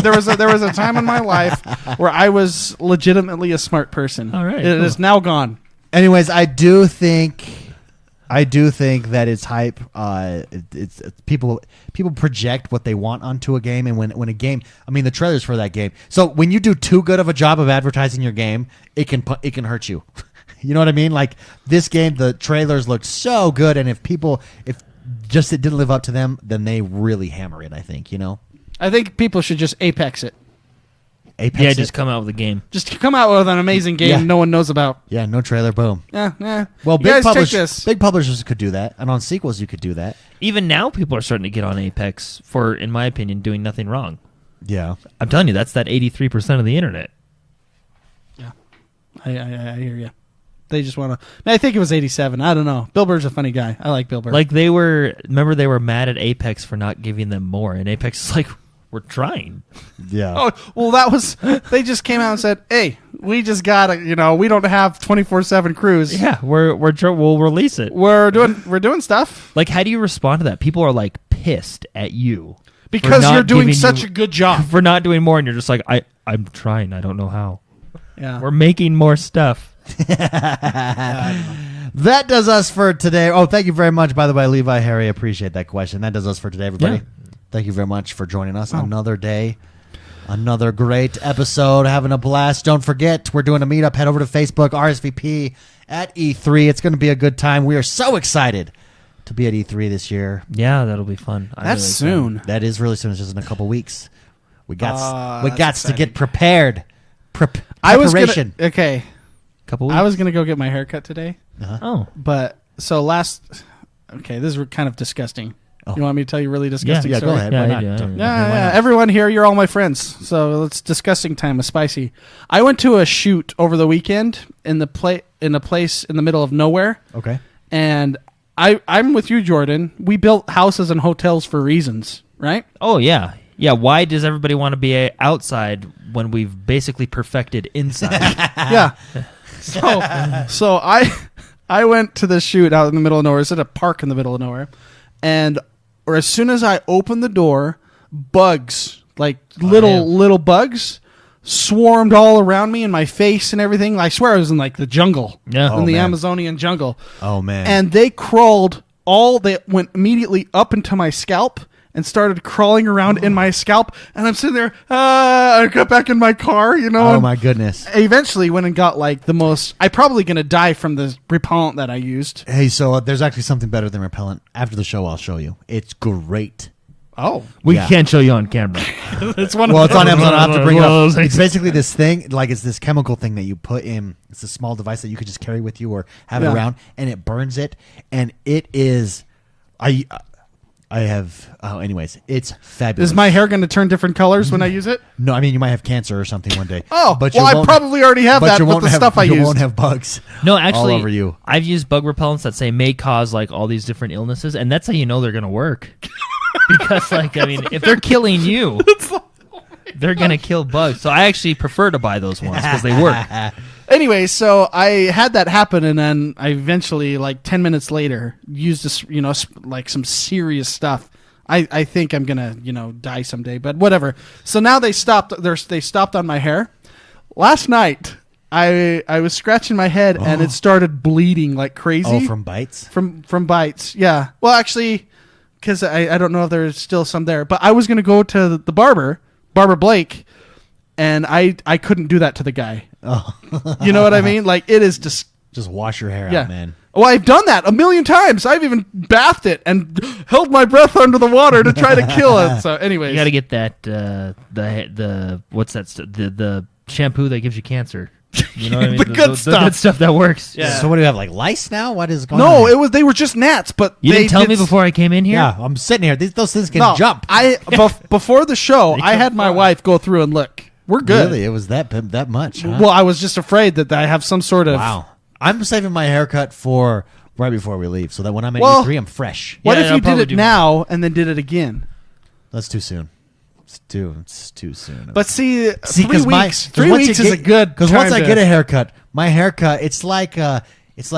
Speaker 2: there was a time in my life where I was legitimately a smart person.
Speaker 3: All right,
Speaker 2: It
Speaker 3: cool.
Speaker 2: is now gone.
Speaker 1: anyways, I do think that it's hype. It's people project what they want onto a game, and when a game, I mean, the trailers for that game. So when you do too good of a job of advertising your game, it can hurt you. You know what I mean? Like this game, the trailers looked so good, and if it didn't live up to them, then they really hammer it. I think.
Speaker 2: I think people should just apex it.
Speaker 1: Apex.
Speaker 3: Yeah, just come out with a game.
Speaker 2: Just come out with an amazing game
Speaker 1: Yeah.
Speaker 2: no one knows about.
Speaker 1: Yeah, no trailer. Boom.
Speaker 2: Yeah.
Speaker 1: Well,
Speaker 2: You guys take this.
Speaker 1: big publishers could do that, and on sequels you could do that.
Speaker 3: Even now, people are starting to get on Apex for, in my opinion, doing nothing wrong.
Speaker 1: Yeah.
Speaker 3: I'm telling you, that's that 83% of the internet.
Speaker 2: Yeah, I hear you. They just want to. I think it was 87. I don't know. Bill Burr's a funny guy. I like Bill Burr.
Speaker 3: Like they were mad at Apex for not giving them more, and Apex is like, we're trying.
Speaker 1: Yeah.
Speaker 2: oh, well, that was. They just came out and said, "Hey, we just got to. We don't have 24/7 crews.
Speaker 3: Yeah, we'll release it.
Speaker 2: We're doing stuff
Speaker 3: Like, how do you respond to that? People are like pissed at you
Speaker 2: because
Speaker 3: not
Speaker 2: you're doing
Speaker 3: giving
Speaker 2: such
Speaker 3: you-
Speaker 2: a good job."
Speaker 3: for not doing more, and you're just like, I'm trying. I don't know how.
Speaker 2: Yeah.
Speaker 3: We're making more stuff.
Speaker 1: That does us for today. Oh, thank you very much, by the way, Levi, Harry. Appreciate that question. That does us for today, everybody.
Speaker 3: Yeah.
Speaker 1: Thank you very much for joining us. Another day, another great episode, having a blast. Don't forget, we're doing a meetup. Head over to Facebook, RSVP at E3. It's going to be a good time. We are so excited to be at E3 this year.
Speaker 3: Yeah, that'll be fun. I'm
Speaker 2: That's
Speaker 3: really
Speaker 2: soon.
Speaker 1: That is really soon. It's just in a couple weeks. We got
Speaker 2: that's
Speaker 1: to get
Speaker 2: exciting.
Speaker 1: prepared.
Speaker 2: I was
Speaker 1: Preparation.
Speaker 2: okay.
Speaker 3: excited. Couple weeks.
Speaker 2: I was gonna go get my hair cut today,
Speaker 3: Oh,
Speaker 2: but so okay, this is kind of disgusting.
Speaker 1: Oh.
Speaker 2: You want me to tell you a really disgusting
Speaker 1: Yeah,
Speaker 2: story?
Speaker 1: go ahead.
Speaker 3: Yeah,
Speaker 1: Why
Speaker 3: I
Speaker 1: not?
Speaker 3: do, I do.
Speaker 1: Don't-
Speaker 2: Yeah,
Speaker 1: why
Speaker 2: yeah.
Speaker 1: not?
Speaker 2: Everyone here, you're all my friends. So it's disgusting time with Spicy. I went to a shoot over the weekend in a place in the middle of nowhere,
Speaker 1: Okay.
Speaker 2: and I'm with you, Jordan. We built houses and hotels for reasons, right?
Speaker 3: oh yeah, yeah. Why does everybody want to be outside when we've basically perfected inside?
Speaker 2: Yeah. So I went to the shoot out in the middle of nowhere. It's at a park in the middle of nowhere, and as soon as I opened the door, bugs, like little bugs, swarmed all around me in my face and everything. I swear I was in like the jungle,
Speaker 3: Yeah.
Speaker 2: in
Speaker 1: Oh,
Speaker 2: the
Speaker 1: man.
Speaker 2: Amazonian jungle.
Speaker 1: Oh, man.
Speaker 2: And they went immediately up into my scalp and started crawling around in my scalp. And I'm sitting there, I got back in my car,
Speaker 1: oh,
Speaker 2: and
Speaker 1: my goodness.
Speaker 2: I eventually went and got like I'm probably going to die from the repellent that I used.
Speaker 1: Hey, so there's actually something better than repellent. After the show, I'll show you. It's great.
Speaker 2: Oh.
Speaker 3: We
Speaker 1: Yeah.
Speaker 3: can't show you on camera.
Speaker 2: It's one
Speaker 1: Well,
Speaker 2: of
Speaker 1: it's on Amazon. I have to bring it
Speaker 3: Well,
Speaker 1: up. It's basically this thing, like it's this chemical thing that you put in. It's a small device that you could just carry with you or have it
Speaker 2: Yeah.
Speaker 1: around, and it burns it. And it is, I have. Oh, anyways, it's fabulous.
Speaker 2: Is my hair going to turn different colors when I use it?
Speaker 1: No, I mean you might have cancer or something one day.
Speaker 2: Oh,
Speaker 1: but
Speaker 2: well,
Speaker 1: you
Speaker 2: I
Speaker 1: won't-
Speaker 2: probably already have
Speaker 1: but
Speaker 2: that
Speaker 1: you
Speaker 2: with
Speaker 1: won't
Speaker 2: the
Speaker 1: have,
Speaker 2: stuff I
Speaker 1: you
Speaker 2: used.
Speaker 1: won't have bugs.
Speaker 3: No, actually,
Speaker 1: all over you.
Speaker 3: I've used bug repellents that say may cause like all these different illnesses, and that's how you know they're going to work. Because, like, I mean, if they're killing you, they're going to kill bugs. So I actually prefer to buy those ones because they work.
Speaker 2: Anyway, so I had that happen, and then I eventually, like 10 minutes later, used this, like some serious stuff. I think I'm gonna, die someday, but whatever. So now they stopped. They stopped on my hair. Last night, I was scratching my head, and it started bleeding like crazy.
Speaker 1: Oh, from bites.
Speaker 2: From bites. Yeah. Well, actually, because I don't know if there's still some there, but I was gonna go to the Barber Blake, and I couldn't do that to the guy.
Speaker 1: Oh,
Speaker 2: You know what I mean? Like, it is just.
Speaker 1: just wash your hair
Speaker 2: Yeah.
Speaker 1: out, man.
Speaker 2: Well, I've done that a million times. I've even bathed it and held my breath under the water to try to kill it. So, anyways,
Speaker 3: You got to get that the what's that the shampoo that gives you cancer. You know what I mean?
Speaker 2: The good
Speaker 3: The good stuff that works.
Speaker 2: Yeah.
Speaker 1: So what do you have, like lice now? What is going on?
Speaker 2: no,
Speaker 1: here?
Speaker 2: they were just gnats. But
Speaker 3: You
Speaker 2: they
Speaker 3: didn't tell me
Speaker 2: did-
Speaker 3: before I came in here.
Speaker 1: Yeah, I'm sitting here. Those things can
Speaker 2: No,
Speaker 1: jump.
Speaker 2: before the show,
Speaker 3: They
Speaker 2: I
Speaker 3: come
Speaker 2: had my
Speaker 3: from.
Speaker 2: wife go through and look. We're good.
Speaker 1: Really, it was that much. Huh?
Speaker 2: Well, I was just afraid that I have some sort of.
Speaker 1: Wow. I'm saving my haircut for right before we leave, so that when I'm at
Speaker 2: Well-
Speaker 1: E3, I'm fresh.
Speaker 2: What
Speaker 3: Yeah,
Speaker 2: if
Speaker 3: I'll
Speaker 2: you did
Speaker 3: probably
Speaker 2: it
Speaker 3: do-
Speaker 2: now and then did it again?
Speaker 1: That's too soon. It's too soon.
Speaker 2: But see, 3
Speaker 1: 'cause
Speaker 2: weeks. 3 weeks is a good.
Speaker 1: Because once I
Speaker 2: time
Speaker 1: get
Speaker 2: to-
Speaker 1: a haircut, my haircut it's like a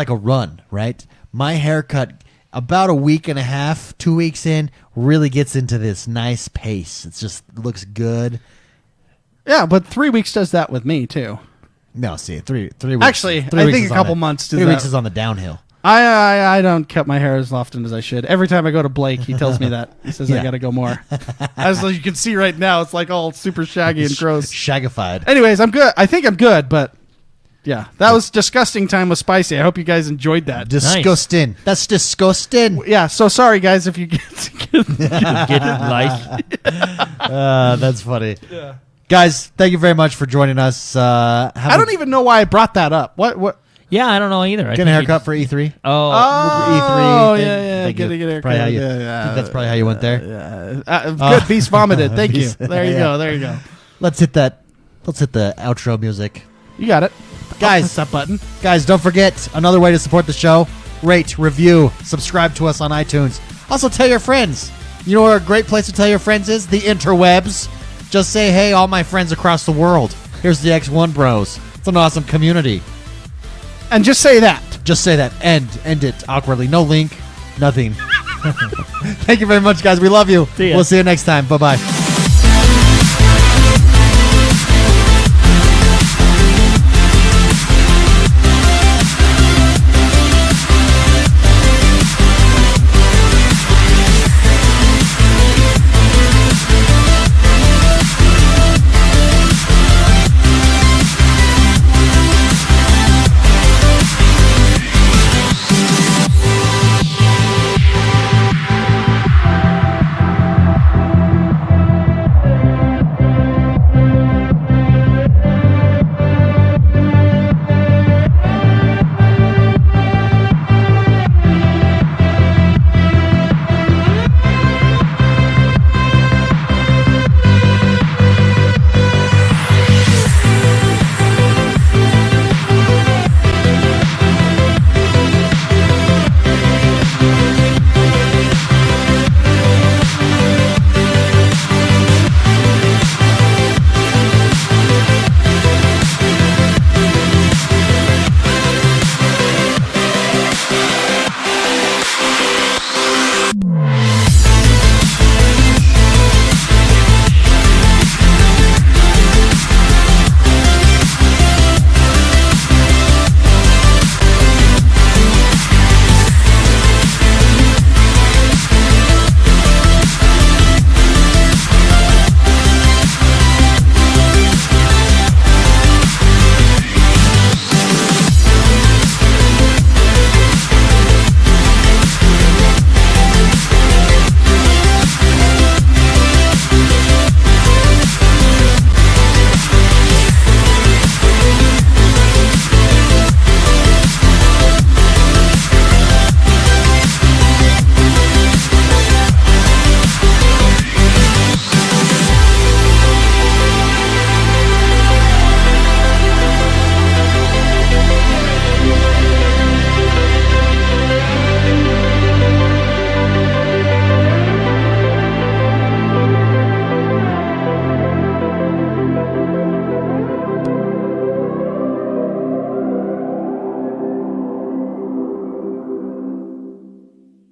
Speaker 1: run, right? My haircut about a week and a half, 2 weeks in, really gets into this nice pace. It just looks good.
Speaker 2: Yeah, but 3 weeks does that with me too.
Speaker 1: No, see, three weeks.
Speaker 2: Actually,
Speaker 1: 3
Speaker 2: I
Speaker 1: weeks
Speaker 2: think
Speaker 1: is
Speaker 2: a
Speaker 1: on
Speaker 2: couple
Speaker 1: the-
Speaker 2: months does
Speaker 1: 3 weeks
Speaker 2: that.
Speaker 1: is on the downhill.
Speaker 2: I don't cut my hair as often as I should. Every time I go to Blake, he tells me that. He says I
Speaker 1: Yeah.
Speaker 2: got to go more. As you can see right now, it's like all super shaggy and gross.
Speaker 1: Shagified.
Speaker 2: Anyways, I'm good. I think I'm good, but yeah, that was disgusting time with Spicy. I hope you guys enjoyed that.
Speaker 1: Disgusting. That's disgusting.
Speaker 2: Yeah, so sorry guys if you get
Speaker 3: Get it, like
Speaker 1: That's funny.
Speaker 2: Yeah.
Speaker 1: Guys, thank you very much for joining us.
Speaker 2: I don't even know why I brought that up. What?
Speaker 3: Yeah, I don't know either.
Speaker 1: Get a haircut for E3.
Speaker 3: Oh,
Speaker 2: Oh,
Speaker 1: E3 thing.
Speaker 2: yeah.
Speaker 1: Thank
Speaker 2: Get
Speaker 1: you.
Speaker 2: a haircut.
Speaker 1: Probably how you-
Speaker 2: Yeah.
Speaker 1: I think that's probably how you went there.
Speaker 2: Good. Beast vomited. Thank you.
Speaker 1: Beast-
Speaker 2: There you
Speaker 1: yeah.
Speaker 2: go. There you go.
Speaker 1: Let's hit the outro music.
Speaker 2: You got it.
Speaker 1: Guys.
Speaker 2: Press that button.
Speaker 1: Guys, don't forget another way to support the show. Rate, review, subscribe to us on iTunes. Also tell your friends. You know where a great place to tell your friends is? The interwebs. Just say, hey, all my friends across the world. Here's the X1 Bros. It's an awesome community.
Speaker 2: And just say that.
Speaker 1: Just say that. End it awkwardly. No link. Nothing. Thank you very much, guys. We love you.
Speaker 3: See ya.
Speaker 1: We'll see you next time. Bye-bye.